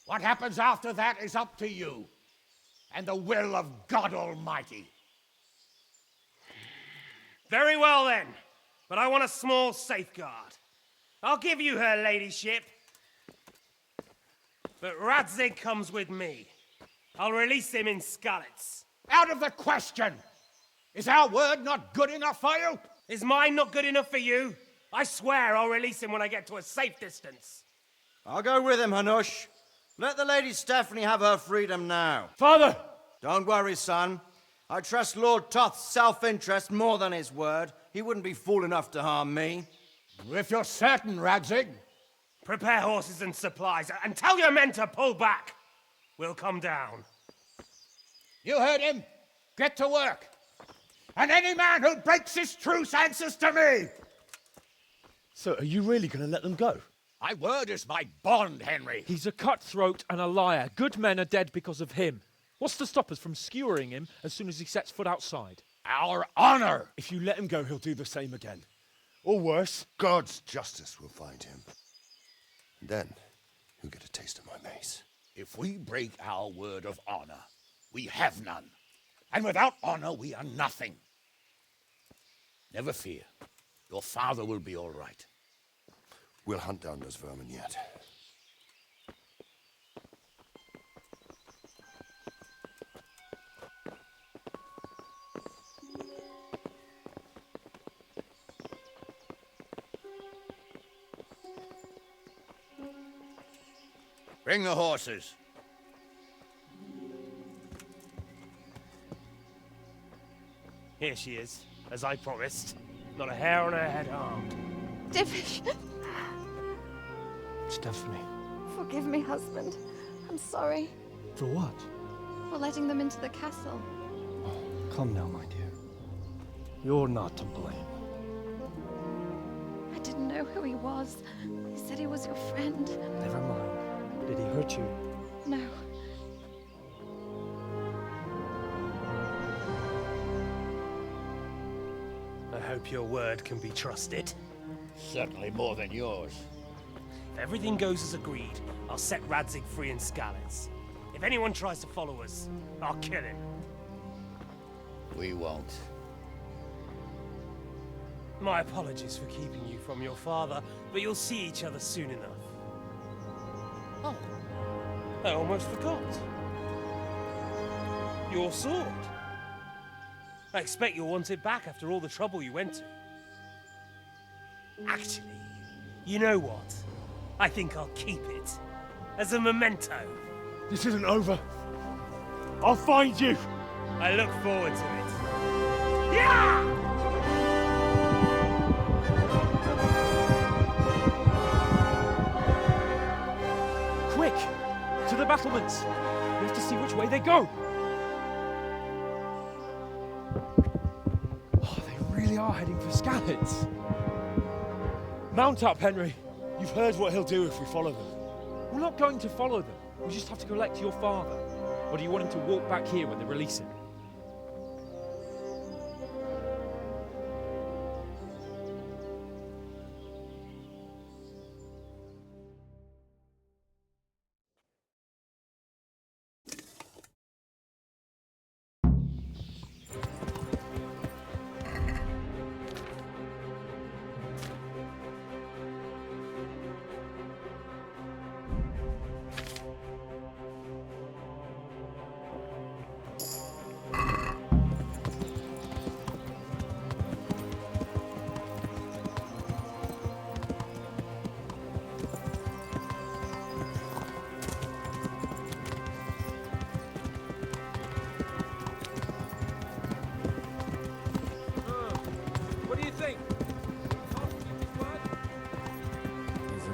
What happens after that is up to you and the will of God Almighty. Very well then, but I want a small safeguard. I'll give you her ladyship, but Radzig comes with me. I'll release him in Skalitz. Out of the question! Is our word not good enough for you? Is mine not good enough for you? I swear I'll release him when I get to a safe distance. I'll go with him, Hanush. Let the Lady Stephanie have her freedom now. Father! Don't worry, son. I trust Lord Toth's self-interest more than his word. He wouldn't be fool enough to harm me. If you're certain, Radzig. Prepare horses and supplies, and tell your men to pull back. We'll come down. You heard him. Get to work. And any man who breaks his truce answers to me! So, are you really going to let them go? My word is my bond, Henry. He's a cutthroat and a liar. Good men are dead because of him. What's to stop us from skewering him as soon as he sets foot outside? Our honor! If you let him go, he'll do the same again. Or worse. God's justice will find him. And then, he'll get a taste of my mace. If we break our word of honor, we have none. And without honor, we are nothing. Never fear. Your father will be all right. We'll hunt down those vermin yet. Bring the horses. Here she is, as I promised. Not a hair on her head harmed. Divish! Stephanie. Forgive me, husband. I'm sorry For what? for letting them into the castle. Come now, my dear. You're not to blame. I didn't know who he was. He said he was your friend. Never mind. Did he hurt you? No. I hope your word can be trusted. Certainly more than yours. If everything goes as agreed, I'll set Radzig free in Skalitz. If anyone tries to follow us, I'll kill him. We won't. My apologies for keeping you from your father, but you'll see each other soon enough. Oh, I almost forgot. Your sword. I expect you'll want it back after all the trouble you went to. Actually, you know what? I think I'll keep it. As a memento. This isn't over. I'll find you. I look forward to it. Yeah! Quick! To the battlements! We have to see which way they go! Oh, they really are heading for Skalitz. Mount up, Henry. You've heard what he'll do if we follow them. We're not going to follow them. We just have to collect your father. Or do you want him to walk back here when they release him?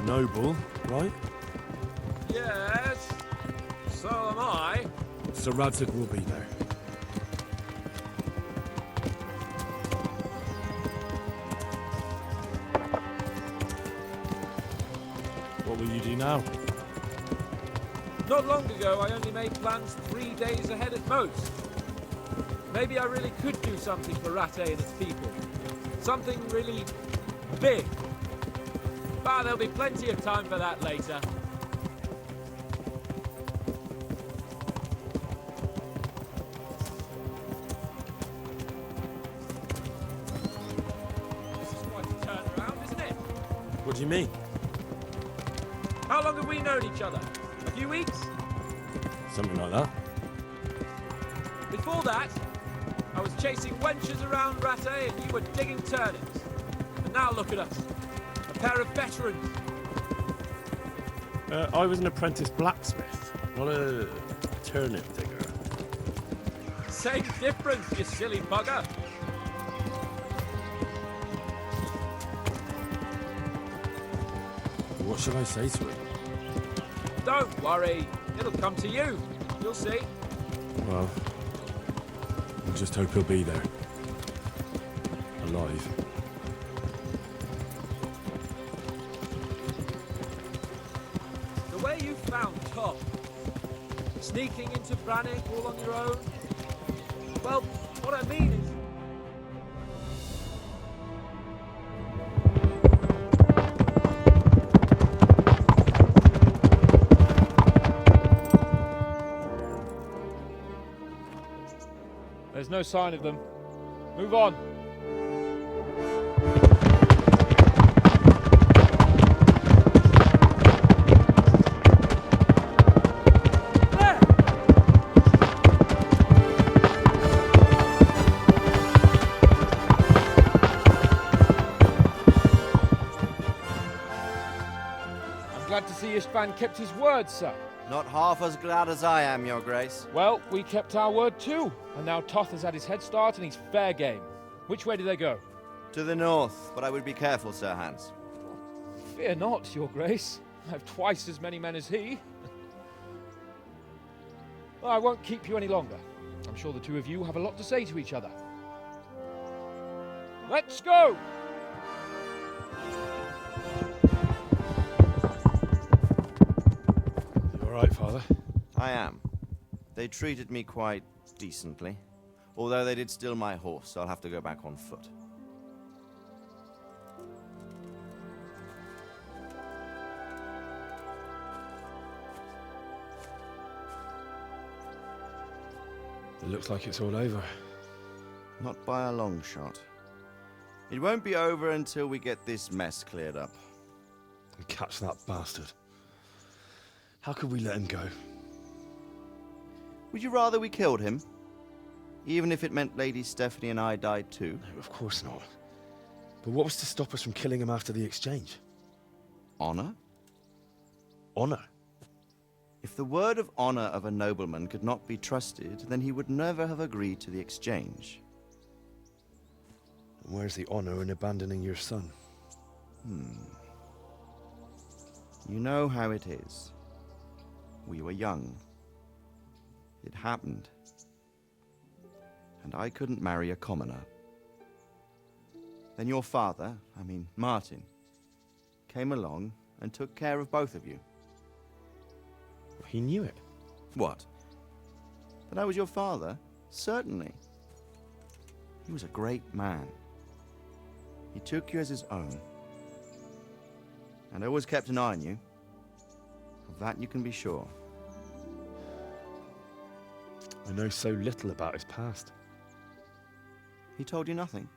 Noble, right? Yes, so am I. So Radzig will be there. What will you do now? Not long ago, I only made plans 3 days ahead at most. Maybe I really could do something for Rattay and its people. Something really big. But there'll be plenty of time for that later. This is quite a turnaround, isn't it? What do you mean? How long have we known each other? A few weeks? Something like that. Before that, I was chasing wenches around Ratte and you were digging turnips. And now look at us, a pair of veterans. I was an apprentice blacksmith, not a turnip digger. Same difference, you silly bugger. What should I say to him? Don't worry, it'll come to you. You'll see. Well, we'll just hope he'll be there. Alive. The way you found Tom, sneaking into Brannick all on your own, well, what I mean is... There's no sign of them. Move on. I'm glad to see Ishban kept his word, sir. Not half as glad as I am, Your Grace. Well, we kept our word too. And now Toth has had his head start and he's fair game. Which way do they go? To the north, but I would be careful, Sir Hans. Fear not, Your Grace. I have twice as many men as he. Well, I won't keep you any longer. I'm sure the two of you have a lot to say to each other. Let's go! You alright, Father? I am. They treated me quite decently. Although they did steal my horse, so I'll have to go back on foot. It looks like it's all over. Not by a long shot. It won't be over until we get this mess cleared up. And catch that bastard. How could we let him go? Would you rather we killed him? Even if it meant Lady Stephanie and I died too? No, of course not. But what was to stop us from killing him after the exchange? Honor? Honor? If the word of honor of a nobleman could not be trusted, then he would never have agreed to the exchange. And where's the honor in abandoning your son? You know how it is. We were young. It happened. And I couldn't marry a commoner. Then your father, Martin, came along and took care of both of you. He knew it. What? That I was your father? Certainly. He was a great man. He took you as his own. And always kept an eye on you. Of that you can be sure. I know so little about his past. He told you nothing?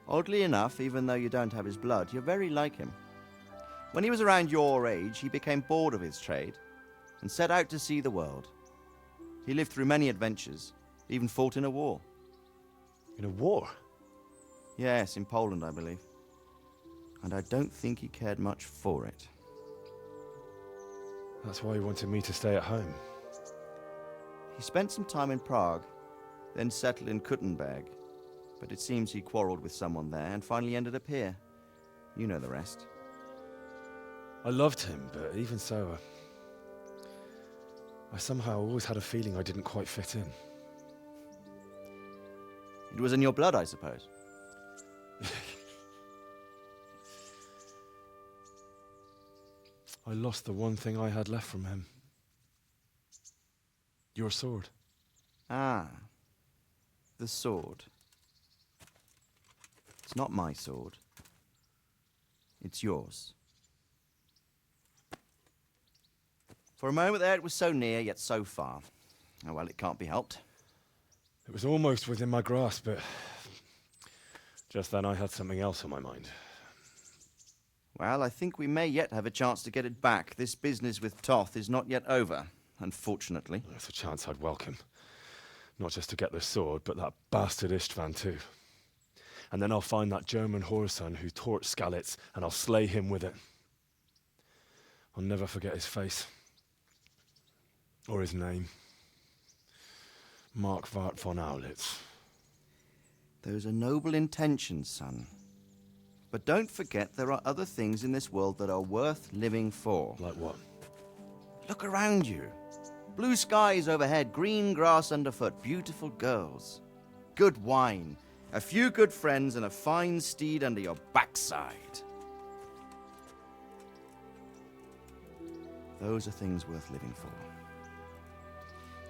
Oddly enough, even though you don't have his blood, you're very like him. When he was around your age, he became bored of his trade and set out to see the world. He lived through many adventures, even fought in a war. In a war? Yes, in Poland, I believe. And I don't think he cared much for it. That's why he wanted me to stay at home. He spent some time in Prague, then settled in Kuttenberg. But it seems he quarreled with someone there and finally ended up here. You know the rest. I loved him, but even so, I somehow always had a feeling I didn't quite fit in. It was in your blood, I suppose. I lost the one thing I had left from him. Your sword. Ah. The sword. It's not my sword. It's yours. For a moment there, it was so near, yet so far. Oh, well, it can't be helped. It was almost within my grasp, but just then I had something else on my mind. Well, I think we may yet have a chance to get it back. This business with Toth is not yet over. unfortunately. That's a chance I'd welcome. Not just to get the sword, but that bastard Istvan too. And then I'll find that German whoreson who torched Skalitz, and I'll slay him with it. I'll never forget his face. Or his name. Markwart von Aulitz. Those are noble intentions, son. But don't forget there are other things in this world that are worth living for. Like what? Look around you. Blue skies overhead, green grass underfoot, beautiful girls. Good wine, a few good friends, and a fine steed under your backside. Those are things worth living for.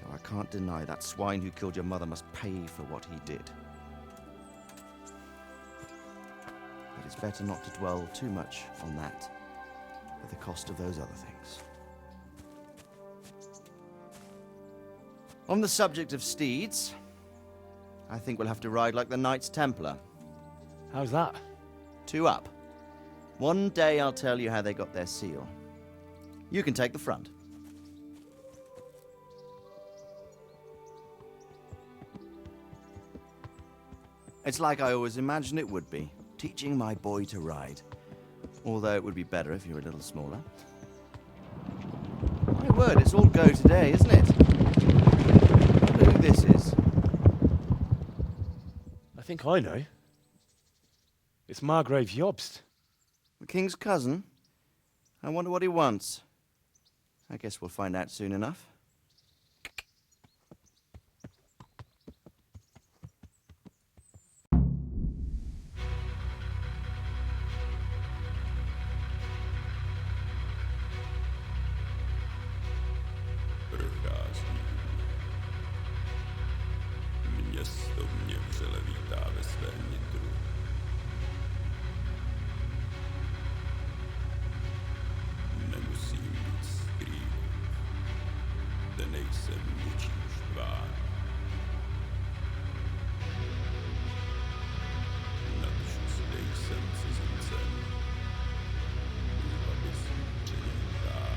Though I can't deny that swine who killed your mother must pay for what he did. But it's better not to dwell too much on that at the cost of those other things. On the subject of steeds, I think we'll have to ride like the Knights Templar. How's that? 2 up. One day I'll tell you how they got their seal. You can take the front. It's like I always imagined it would be, teaching my boy to ride. Although it would be better if you were a little smaller. My word, it's all go today, isn't it? I wonder who this is. I think I know. It's Margrave Jobst. The king's cousin? I wonder what he wants. I guess we'll find out soon enough. Město mě vřele vítá ve svém nitru. Nemusím nic skrývat. Zde nejsem ničím štván. Natož nejsem cizincem. Aby si při něm hrál.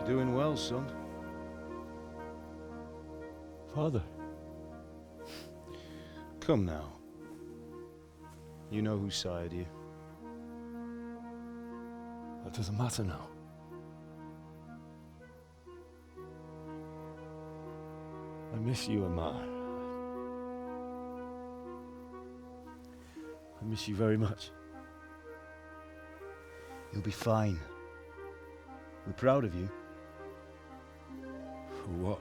Doing well, son. Father. Come now. You know who sired you. That doesn't matter now. I miss you, Amar. I miss you very much. You'll be fine. We're proud of you. For what?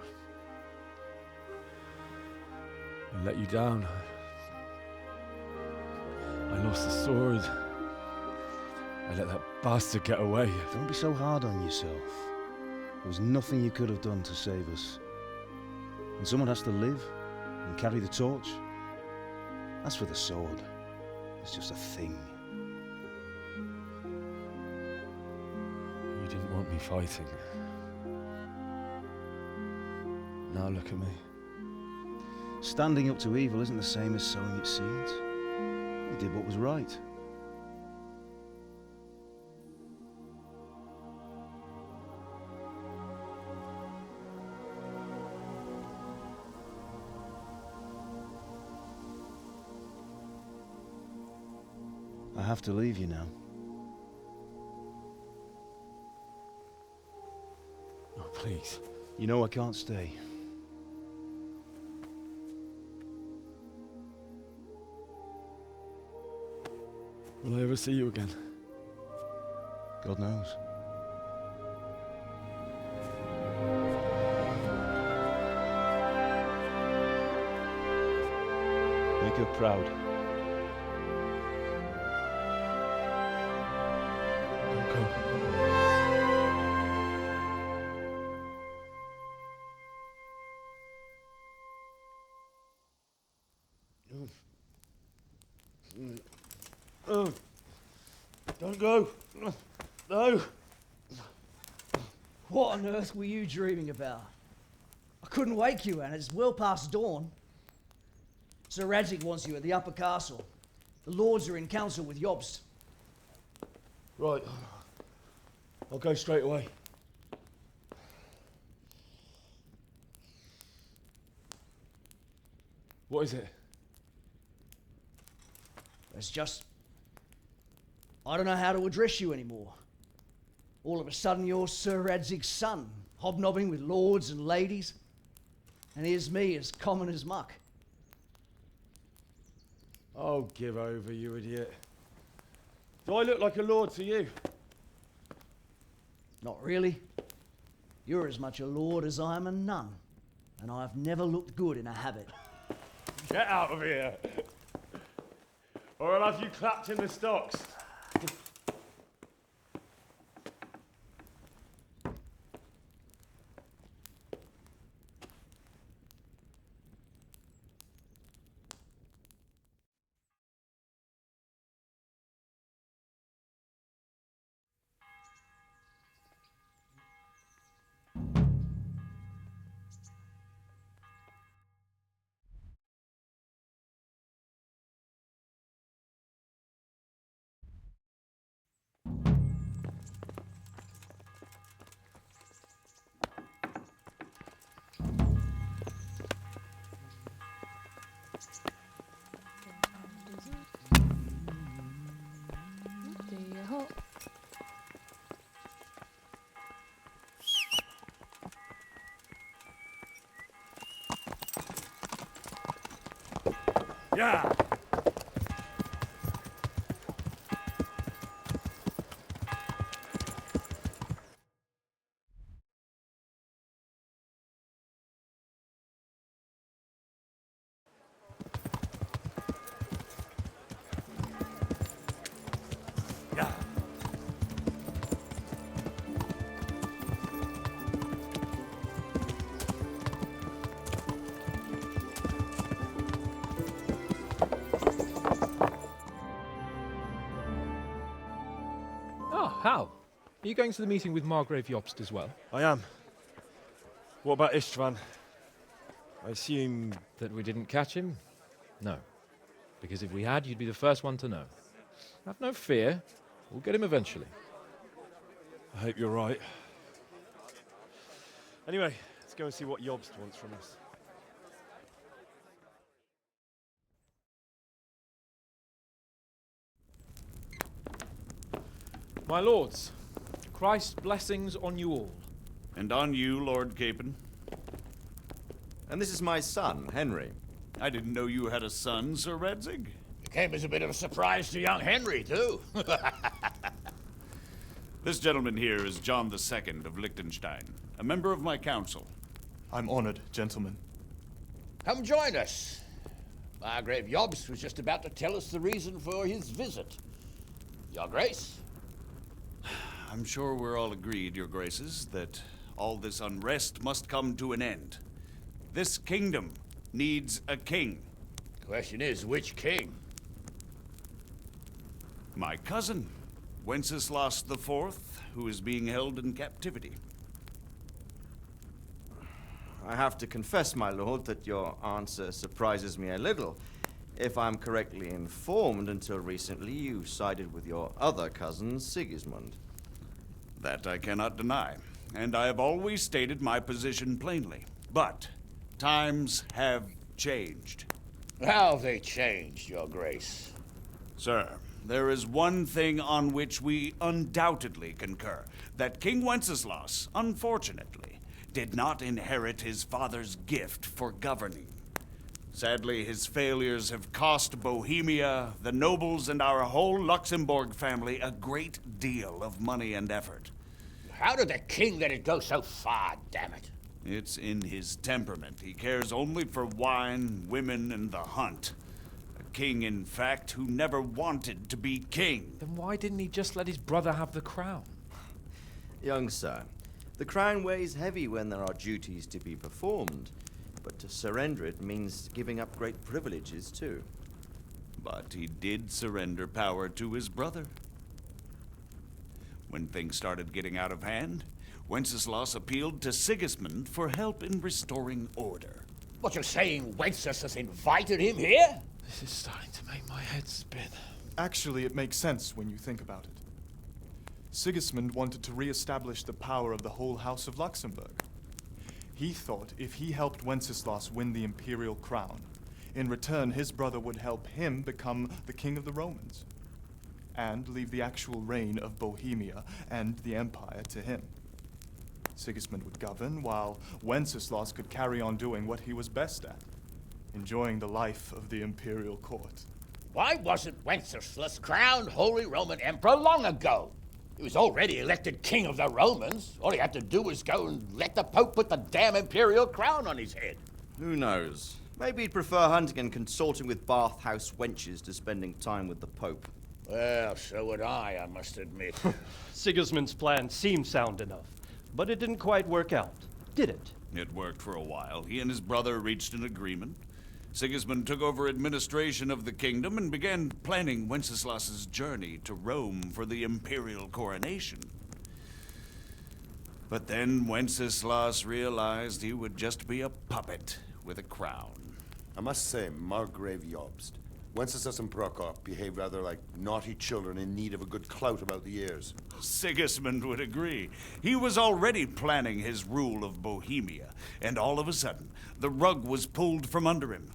I let you down. I lost the sword. I let that bastard get away. Don't be so hard on yourself. There was nothing you could have done to save us. And someone has to live and carry the torch. As for the sword, it's just a thing. You didn't want me fighting. Now look at me. Standing up to evil isn't the same as sowing its seeds. You did what was right. I have to leave you now. Oh, please. You know I can't stay. Will I ever see you again? God knows. Make her proud. Don't go. No. What on earth were you dreaming about? I couldn't wake you, and it's well past dawn. Sir Radzig wants you at the upper castle. The lords are in council with Jobst. Right. I'll go straight away. What is it? It's just... I don't know how to address you anymore. All of a sudden you're Sir Radzig's son, hobnobbing with lords and ladies. And here's me, as common as muck. Oh, give over, you idiot. Do I look like a lord to you? Not really. You're as much a lord as I am a nun. And I've never looked good in a habit. Get out of here! Or I'll have you clapped in the stocks. Yeah. Yeah. Hal, are you going to the meeting with Margrave Jobst as well? I am. What about Istvan? I assume... That we didn't catch him? No. Because if we had, you'd be the first one to know. Have no fear. We'll get him eventually. I hope you're right. Anyway, let's go and see what Jobst wants from us. My lords, Christ's blessings on you all. And on you, Lord Capon. And this is my son, Henry. I didn't know you had a son, Sir Radzig. It came as a bit of a surprise to young Henry, too. This gentleman here is John II of Liechtenstein, a member of my council. I'm honored, gentlemen. Come join us. Margrave Jobst was just about to tell us the reason for his visit. Your Grace? I'm sure we're all agreed, Your Graces, that all this unrest must come to an end. This kingdom needs a king. The question is, which king? My cousin, Wenceslas IV, who is being held in captivity. I have to confess, my lord, that your answer surprises me a little. If I'm correctly informed, until recently you sided with your other cousin, Sigismund. That I cannot deny, and I have always stated my position plainly. But times have changed. How have they changed, Your Grace? Sir, there is one thing on which we undoubtedly concur. That King Wenceslas, unfortunately, did not inherit his father's gift for governing. Sadly, his failures have cost Bohemia, the nobles, and our whole Luxembourg family a great deal of money and effort. How did the king let it go so far, damn it? It's in his temperament. He cares only for wine, women, and the hunt. A king, in fact, who never wanted to be king. Then why didn't he just let his brother have the crown? Young sir, the crown weighs heavy when there are duties to be performed, but to surrender it means giving up great privileges too. But he did surrender power to his brother. When things started getting out of hand, Wenceslas appealed to Sigismund for help in restoring order. What, you're saying Wenceslas invited him here? This is starting to make my head spin. Actually, it makes sense when you think about it. Sigismund wanted to re-establish the power of the whole House of Luxembourg. He thought if he helped Wenceslas win the imperial crown, in return his brother would help him become the king of the Romans, and leave the actual reign of Bohemia and the empire to him. Sigismund would govern, while Wenceslas could carry on doing what he was best at, enjoying the life of the imperial court. Why wasn't Wenceslas crowned Holy Roman Emperor long ago? He was already elected king of the Romans. All he had to do was go and let the Pope put the damn imperial crown on his head. Who knows? Maybe he'd prefer hunting and consorting with bathhouse wenches to spending time with the Pope. Well, so would I must admit. Sigismund's plan seemed sound enough, but it didn't quite work out, did it? It worked for a while. He and his brother reached an agreement. Sigismund took over administration of the kingdom and began planning Wenceslas's journey to Rome for the imperial coronation. But then Wenceslas realized he would just be a puppet with a crown. I must say, Margrave Jobst, Wenceslas and Prokop behave rather like naughty children in need of a good clout about the ears. Sigismund would agree. He was already planning his rule of Bohemia, and all of a sudden, the rug was pulled from under him.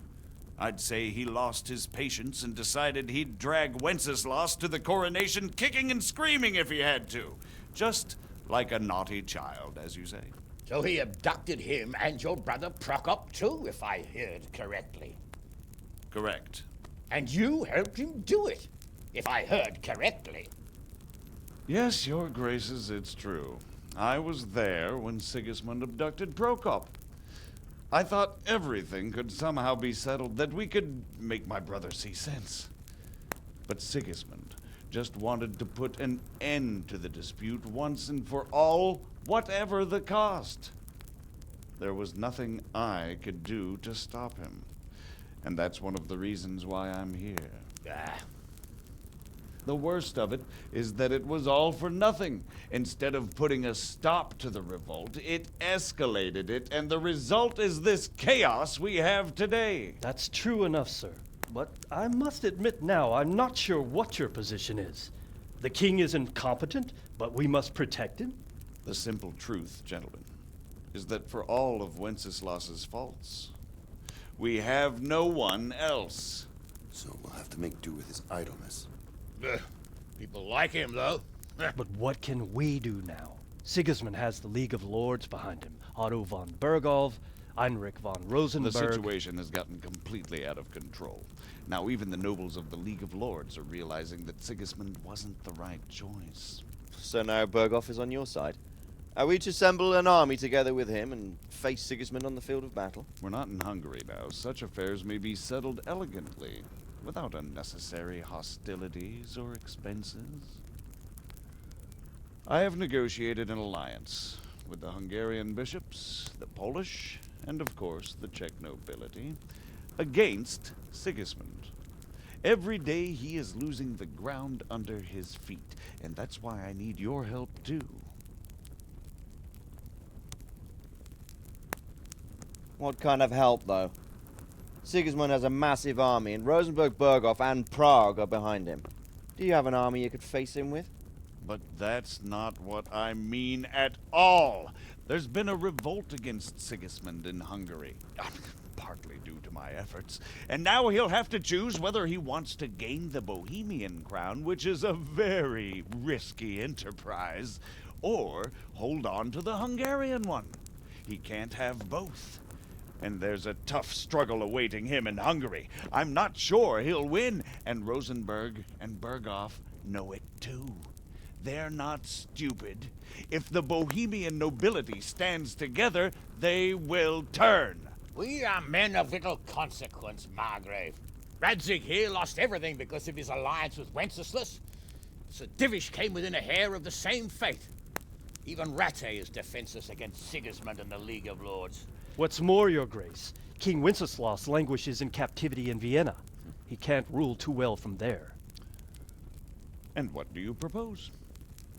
I'd say he lost his patience and decided he'd drag Wenceslas to the coronation kicking and screaming if he had to. Just like a naughty child, as you say. So he abducted him and your brother Prokop too, if I heard correctly. Correct. And you helped him do it, if I heard correctly. Yes, your graces, it's true. I was there when Sigismund abducted Prokop. I thought everything could somehow be settled, that we could make my brother see sense. But Sigismund just wanted to put an end to the dispute once and for all, whatever the cost. There was nothing I could do to stop him. And that's one of the reasons why I'm here. The worst of it is that it was all for nothing. Instead of putting a stop to the revolt, it escalated it, and the result is this chaos we have today. That's true enough, sir. But I must admit now, I'm not sure what your position is. The king is incompetent, but we must protect him? The simple truth, gentlemen, is that for all of Wenceslas's faults, we have no one else. So we'll have to make do with his idleness. People like him, though. But what can we do now? Sigismund has the League of Lords behind him. Otto von Bergholf, Heinrich von Rosenberg. The situation has gotten completely out of control. Now even the nobles of the League of Lords are realizing that Sigismund wasn't the right choice. So now Bergholf is on your side. Are we to assemble an army together with him and face Sigismund on the field of battle? We're not in Hungary now. Such affairs may be settled elegantly, without unnecessary hostilities or expenses. I have negotiated an alliance with the Hungarian bishops, the Polish, and of course the Czech nobility, against Sigismund. Every day he is losing the ground under his feet, and that's why I need your help too. What kind of help, though? Sigismund has a massive army, and Rosenberg, Berghof, and Prague are behind him. Do you have an army you could face him with? But that's not what I mean at all. There's been a revolt against Sigismund in Hungary, partly due to my efforts, and now he'll have to choose whether he wants to gain the Bohemian crown, which is a very risky enterprise, or hold on to the Hungarian one. He can't have both. And there's a tough struggle awaiting him in Hungary. I'm not sure he'll win, and Rosenberg and Berghof know it too. They're not stupid. If the Bohemian nobility stands together, they will turn. We are men of little consequence, Margrave. Radzig here lost everything because of his alliance with Wenceslas. Sir Divish came within a hair of the same fate. Even Rattay is defenseless against Sigismund and the League of Lords. What's more, Your Grace, King Wenceslas languishes in captivity in Vienna. He can't rule too well from there. And what do you propose?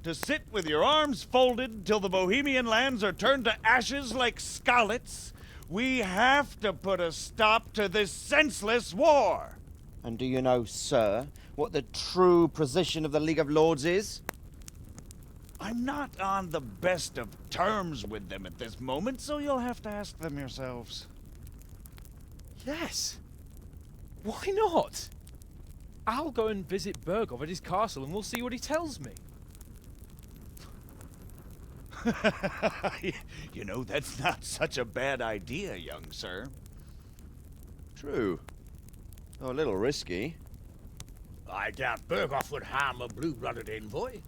To sit with your arms folded till the Bohemian lands are turned to ashes like Skalitz? We have to put a stop to this senseless war! And do you know, sir, what the true position of the League of Lords is? I'm not on the best of terms with them at this moment, so you'll have to ask them yourselves. Yes. Why not? I'll go and visit Bergov at his castle and we'll see what he tells me. You know, that's not such a bad idea, young sir. True. Though a little risky. I doubt Bergov would harm a blue-blooded envoy.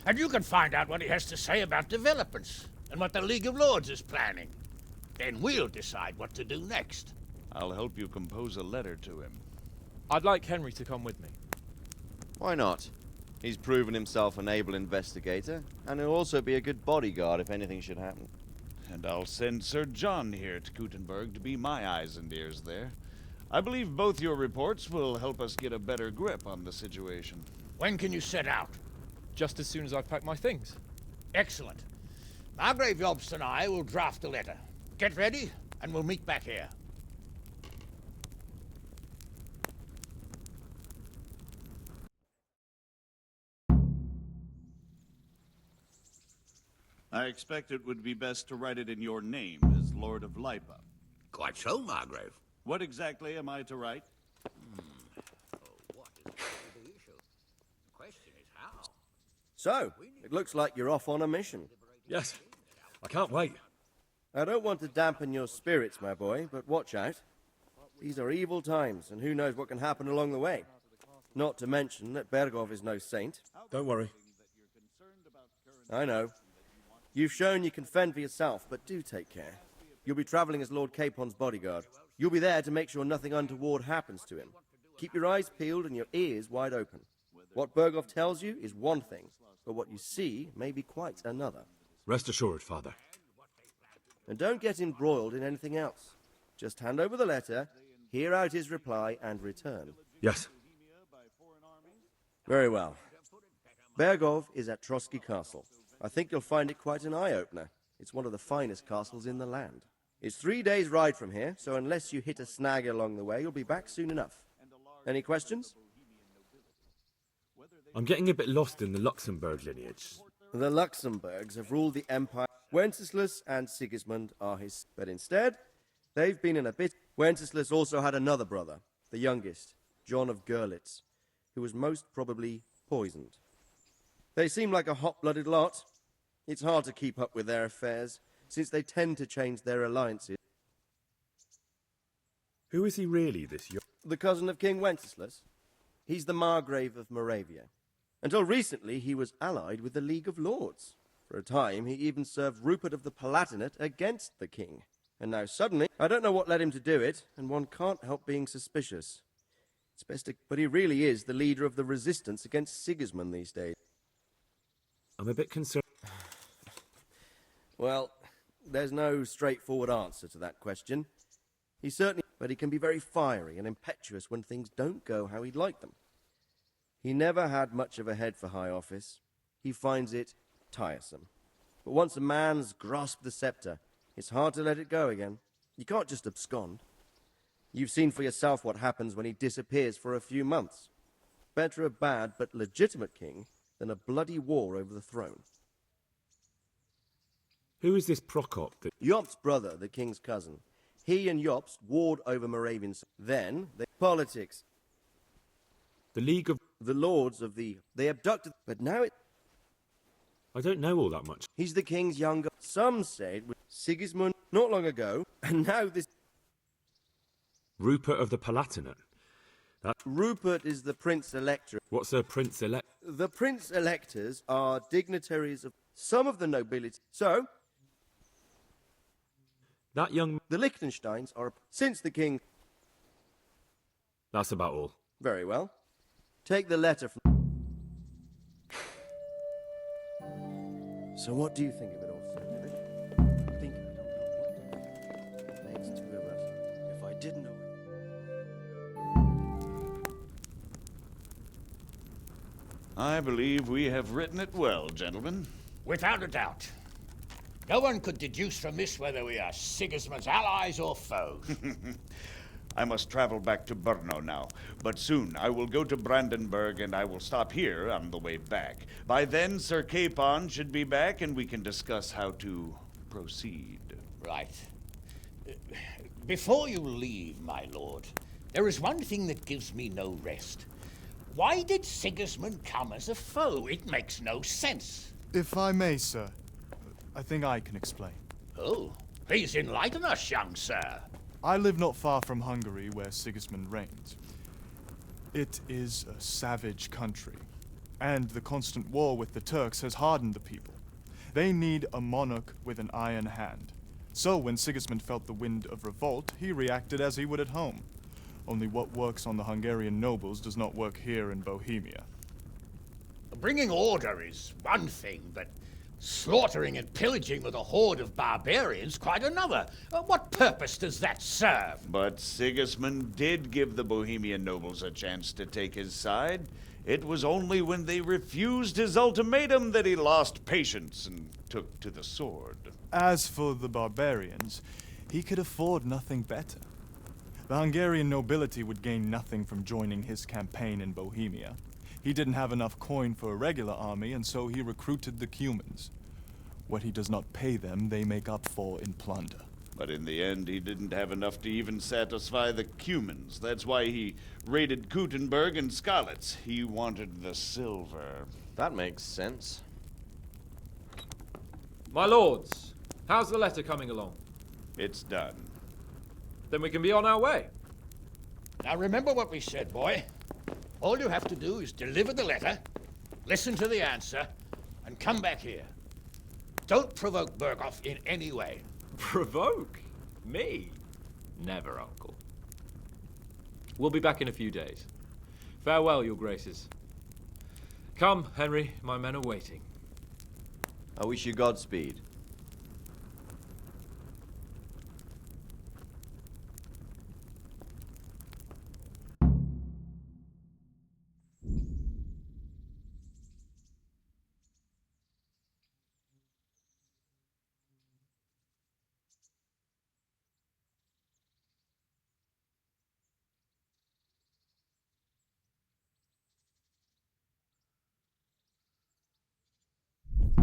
And you can find out what he has to say about developments and what the League of Lords is planning. Then we'll decide what to do next. I'll help you compose a letter to him. I'd like Henry to come with me. Why not? He's proven himself an able investigator, and he'll also be a good bodyguard if anything should happen. And I'll send Sir John here to Gutenberg to be my eyes and ears there. I believe both your reports will help us get a better grip on the situation. When can you set out? Just as soon as I've packed my things. Excellent. Margrave Jobst and I will draft a letter. Get ready, and we'll meet back here. I expect it would be best to write it in your name as Lord of Lipa. Quite so, Margrave. What exactly am I to write? What is the issue? The question is how. So, it looks like you're off on a mission. Yes, I can't wait. I don't want to dampen your spirits, my boy, but watch out. These are evil times, and who knows what can happen along the way. Not to mention that Bergov is no saint. Don't worry. I know. You've shown you can fend for yourself, but do take care. You'll be traveling as Lord Capon's bodyguard. You'll be there to make sure nothing untoward happens to him. Keep your eyes peeled and your ears wide open. What Bergov tells you is one thing, but what you see may be quite another. Rest assured, Father. And don't get embroiled in anything else. Just hand over the letter, hear out his reply, and return. Yes. Very well. Bergov is at Trotsky Castle. I think you'll find it quite an eye-opener. It's one of the finest castles in the land. It's 3 days' ride from here, so unless you hit a snag along the way, you'll be back soon enough. Any questions? I'm getting a bit lost in the Luxembourg lineage. The Luxembourgs have ruled the empire. Wenceslas and Sigismund are his, but instead, they've been in a bit. Wenceslas also had another brother, the youngest, John of Görlitz, who was most probably poisoned. They seem like a hot-blooded lot. It's hard to keep up with their affairs, since they tend to change their alliances. Who is he really, this young... The cousin of King Wenceslas? He's the Margrave of Moravia. Until recently, he was allied with the League of Lords. For a time, he even served Rupert of the Palatinate against the king. And now suddenly, I don't know what led him to do it, and one can't help being suspicious. It's best to... But he really is the leader of the resistance against Sigismund these days. I'm a bit concerned. Well, there's no straightforward answer to that question. He certainly... But he can be very fiery and impetuous when things don't go how he'd like them. He never had much of a head for high office. He finds it tiresome. But once a man's grasped the scepter, it's hard to let it go again. You can't just abscond. You've seen for yourself what happens when he disappears for a few months. Better a bad but legitimate king than a bloody war over the throne. Who is this Prokop that... Jobst's brother, the king's cousin. He and Jobst warred over Moravian... Then, politics. The League of... The lords of the... They abducted... But now it... I don't know all that much. He's the king's younger... Some said with Sigismund not long ago, and now this... Rupert of the Palatinate. Rupert is the Prince-Elector. What's a Prince-Elect? The Prince-Electors are dignitaries of some of the nobility. So... That young... The Liechtensteins are... Since the king... That's about all. Very well. Take the letter from... So what do you think of it all, sir? Think of it, don't know. Makes two of us. If I didn't know it... I believe we have written it well, gentlemen. Without a doubt. No one could deduce from this whether we are Sigismund's allies or foes. I must travel back to Brno now, but soon I will go to Brandenburg and I will stop here on the way back. By then, Sir Capon should be back and we can discuss how to proceed. Right. Before you leave, my lord, there is one thing that gives me no rest. Why did Sigismund come as a foe? It makes no sense. If I may, sir, I think I can explain. Oh, please enlighten us, young sir. I live not far from Hungary, where Sigismund reigns. It is a savage country, and the constant war with the Turks has hardened the people. They need a monarch with an iron hand. So when Sigismund felt the wind of revolt, he reacted as he would at home. Only what works on the Hungarian nobles does not work here in Bohemia. Bringing order is one thing, but slaughtering and pillaging with a horde of barbarians quite another. What purpose does that serve? But Sigismund did give the Bohemian nobles a chance to take his side. It was only when they refused his ultimatum that he lost patience and took to the sword. As for the barbarians, he could afford nothing better. The Hungarian nobility would gain nothing from joining his campaign in Bohemia. He didn't have enough coin for a regular army, and so he recruited the Cumans. What he does not pay them, they make up for in plunder. But in the end, he didn't have enough to even satisfy the Cumans. That's why he raided Kuttenberg and Skalitz. He wanted the silver. That makes sense. My lords, how's the letter coming along? It's done. Then we can be on our way. Now remember what we said, boy. All you have to do is deliver the letter, listen to the answer, and come back here. Don't provoke Berghoff in any way. Provoke? Me? Never, Uncle. We'll be back in a few days. Farewell, your graces. Come, Henry, my men are waiting. I wish you Godspeed.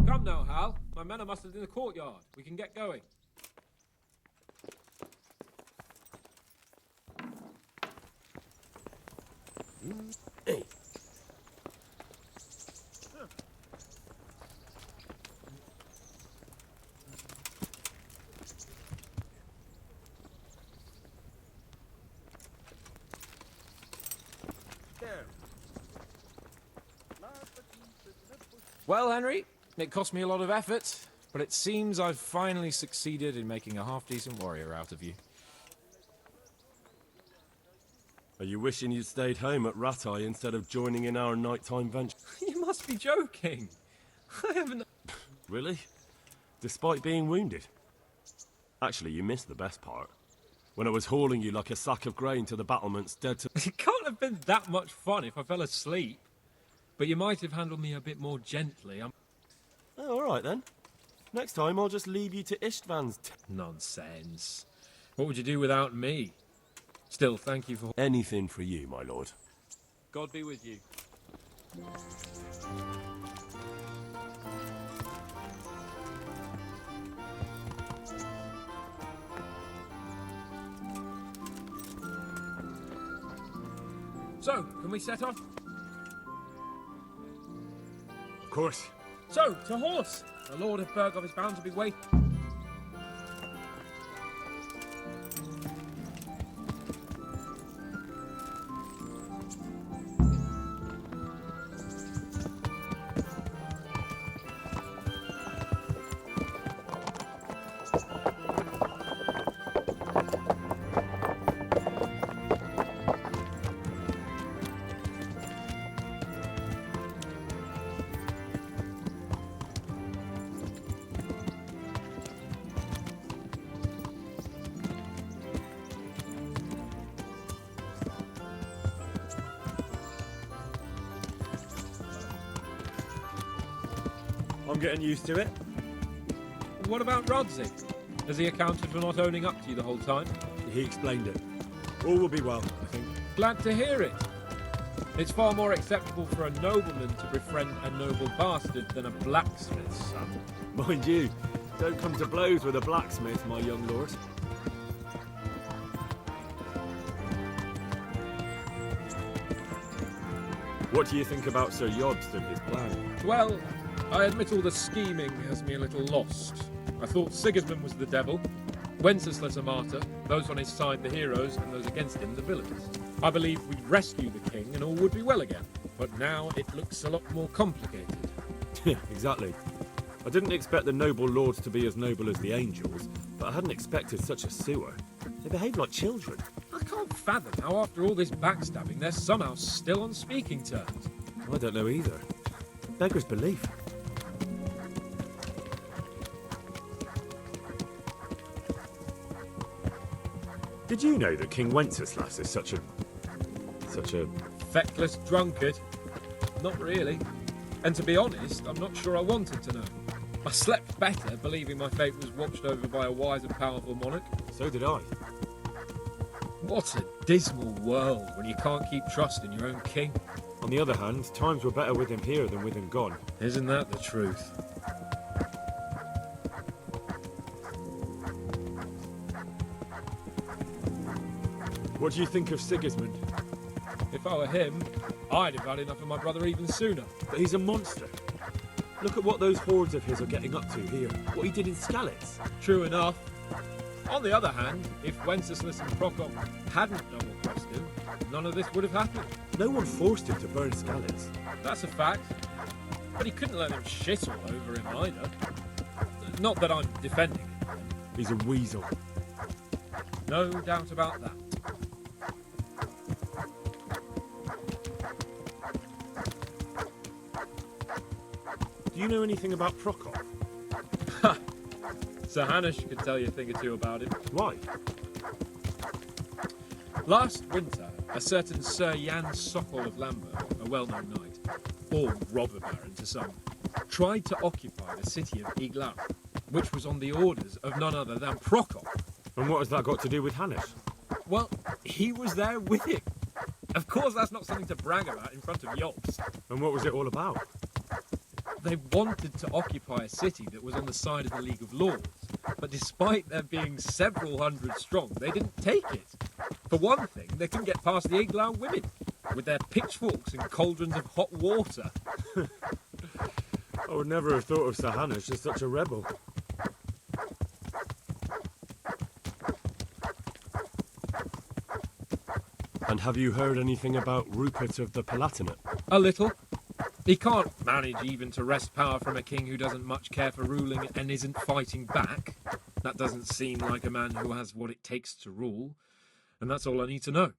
Come now, Hal. My men are mustered in the courtyard. We can get going. Hey. Well, Henry, it cost me a lot of effort, but it seems I've finally succeeded in making a half-decent warrior out of you. Are you wishing you'd stayed home at Ratai instead of joining in our nighttime venture? You must be joking. I haven't... Really? Despite being wounded? Actually, you missed the best part. When I was hauling you like a sack of grain to the battlements dead to... It can't have been that much fun if I fell asleep. But you might have handled me a bit more gently. Oh, all right then. Next time I'll just leave you to Istvan's... Nonsense. What would you do without me? Still, thank you for... Anything for you, my lord. God be with you. So, can we set off? Of course. So, to horse! The Lord of Berghoff is bound to be waiting. I'm getting used to it. What about Rodzig? Has he accounted for not owning up to you the whole time? He explained it. All will be well, I think. Glad to hear it. It's far more acceptable for a nobleman to befriend a noble bastard than a blacksmith's son. Mind you, don't come to blows with a blacksmith, my young lord. What do you think about Sir Jobst and his plan? Well, I admit all the scheming has me a little lost. I thought Sigismund was the devil, Wenceslas a martyr, those on his side the heroes, and those against him the villains. I believe we'd rescue the king and all would be well again. But now it looks a lot more complicated. Yeah, exactly. I didn't expect the noble lords to be as noble as the angels, but I hadn't expected such a sewer. They behave like children. I can't fathom how after all this backstabbing they're somehow still on speaking terms. I don't know either. Beggar's belief. Did you know that King Wenceslas is such a feckless drunkard? Not really. And to be honest, I'm not sure I wanted to know. I slept better believing my fate was watched over by a wise and powerful monarch. So did I. What a dismal world when you can't keep trust in your own king. On the other hand, times were better with him here than with him gone. Isn't that the truth? What do you think of Sigismund? If I were him, I'd have had enough of my brother even sooner. But he's a monster. Look at what those hordes of his are getting up to here. What he did in Skalitz. True enough. On the other hand, if Wenceslas and Prokop hadn't double-crossed him, none of this would have happened. No one forced him to burn Skalitz. That's a fact. But he couldn't let them shit all over him either. Not that I'm defending him. He's a weasel. No doubt about that. Do you know anything about Prokop? Ha! Sir Hanush could tell you a thing or two about him. Why? Last winter, a certain Sir Jan Sokol of Lamberg, a well-known knight, or robber baron to some, tried to occupy the city of Iglau, which was on the orders of none other than Prokop. And what has that got to do with Hanush? Well, he was there with him. Of course that's not something to brag about in front of Jobst. And what was it all about? They wanted to occupy a city that was on the side of the League of Lords, but despite there being several hundred strong, they didn't take it. For one thing, they couldn't get past the Iglau women, with their pitchforks and cauldrons of hot water. I would never have thought of Sir Hanush as such a rebel. And have you heard anything about Rupert of the Palatinate? A little. He can't manage even to wrest power from a king who doesn't much care for ruling and isn't fighting back. That doesn't seem like a man who has what it takes to rule. And that's all I need to know.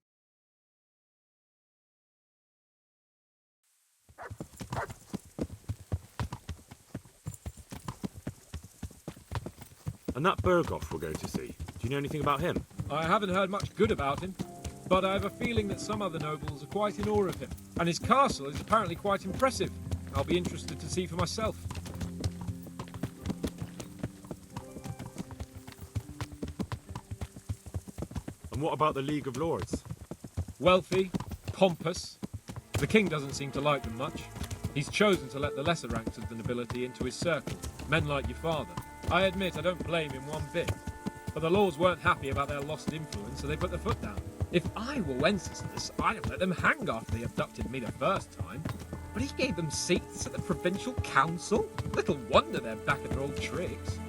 And that Berghoff we're going to see, do you know anything about him? I haven't heard much good about him, but I have a feeling that some other nobles are quite in awe of him. And his castle is apparently quite impressive. I'll be interested to see for myself. And what about the League of Lords? Wealthy, pompous. The king doesn't seem to like them much. He's chosen to let the lesser ranks of the nobility into his circle, men like your father. I admit I don't blame him one bit. But the lords weren't happy about their lost influence, so they put their foot down. If I were Wenceslas, I'd have let them hang after they abducted me the first time. But he gave them seats at the provincial council. Little wonder they're back at their old tricks.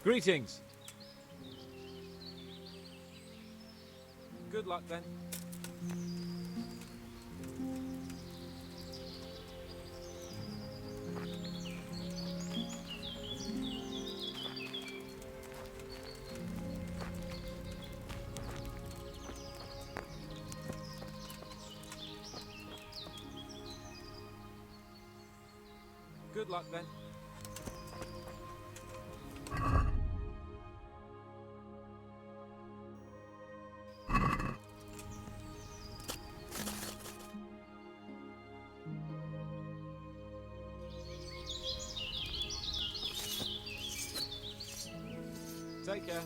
Greetings. Good luck then. Good luck then. Take care.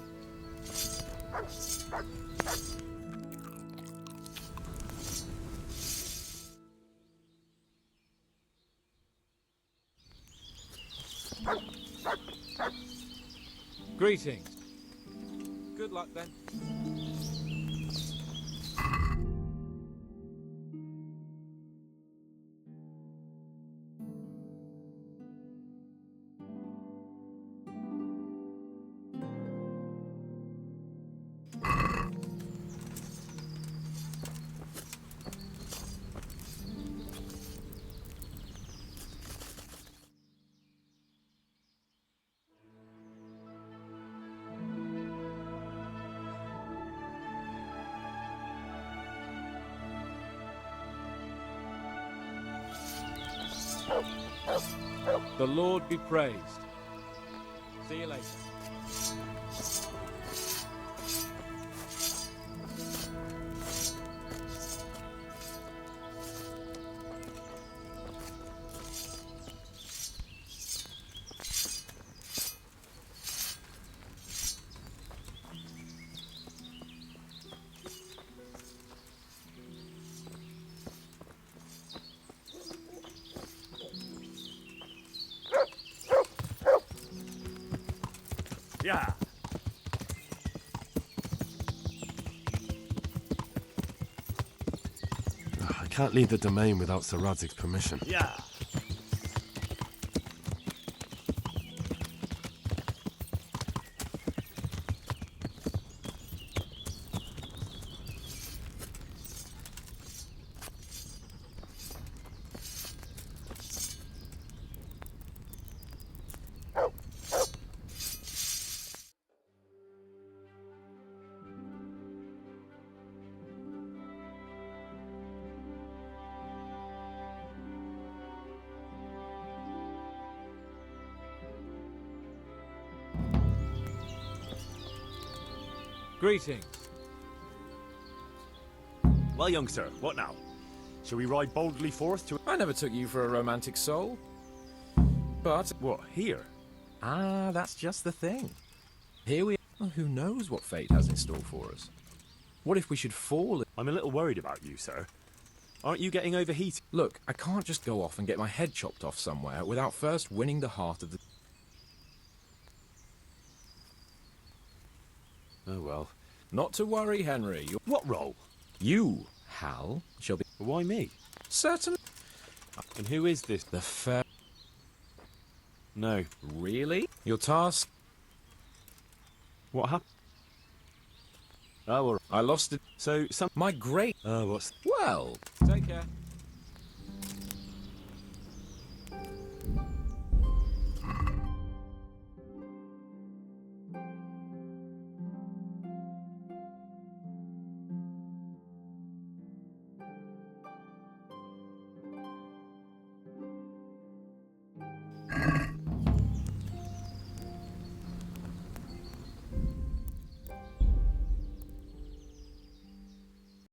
Greetings. Good luck then. The Lord be praised. See you later. Yeah. I can't leave the domain without Sir Radzig's permission. Yeah. Greetings. Well, young sir, what now? Shall we ride boldly forth to... I never took you for a romantic soul. But... What, here? Ah, that's just the thing. Here we are. Well, who knows what fate has in store for us? What if we should fall... I'm a little worried about you, sir. Aren't you getting overheated? Look, I can't just go off and get my head chopped off somewhere without first winning the heart of the... Oh, well. Not to worry, Henry. What role? You, Hal, shall be... Why me? Certain. And who is this? The fair... No. Really? Your task... What happened? Oh, all right. I lost it. So, My great... Oh, what's... Well... Take care.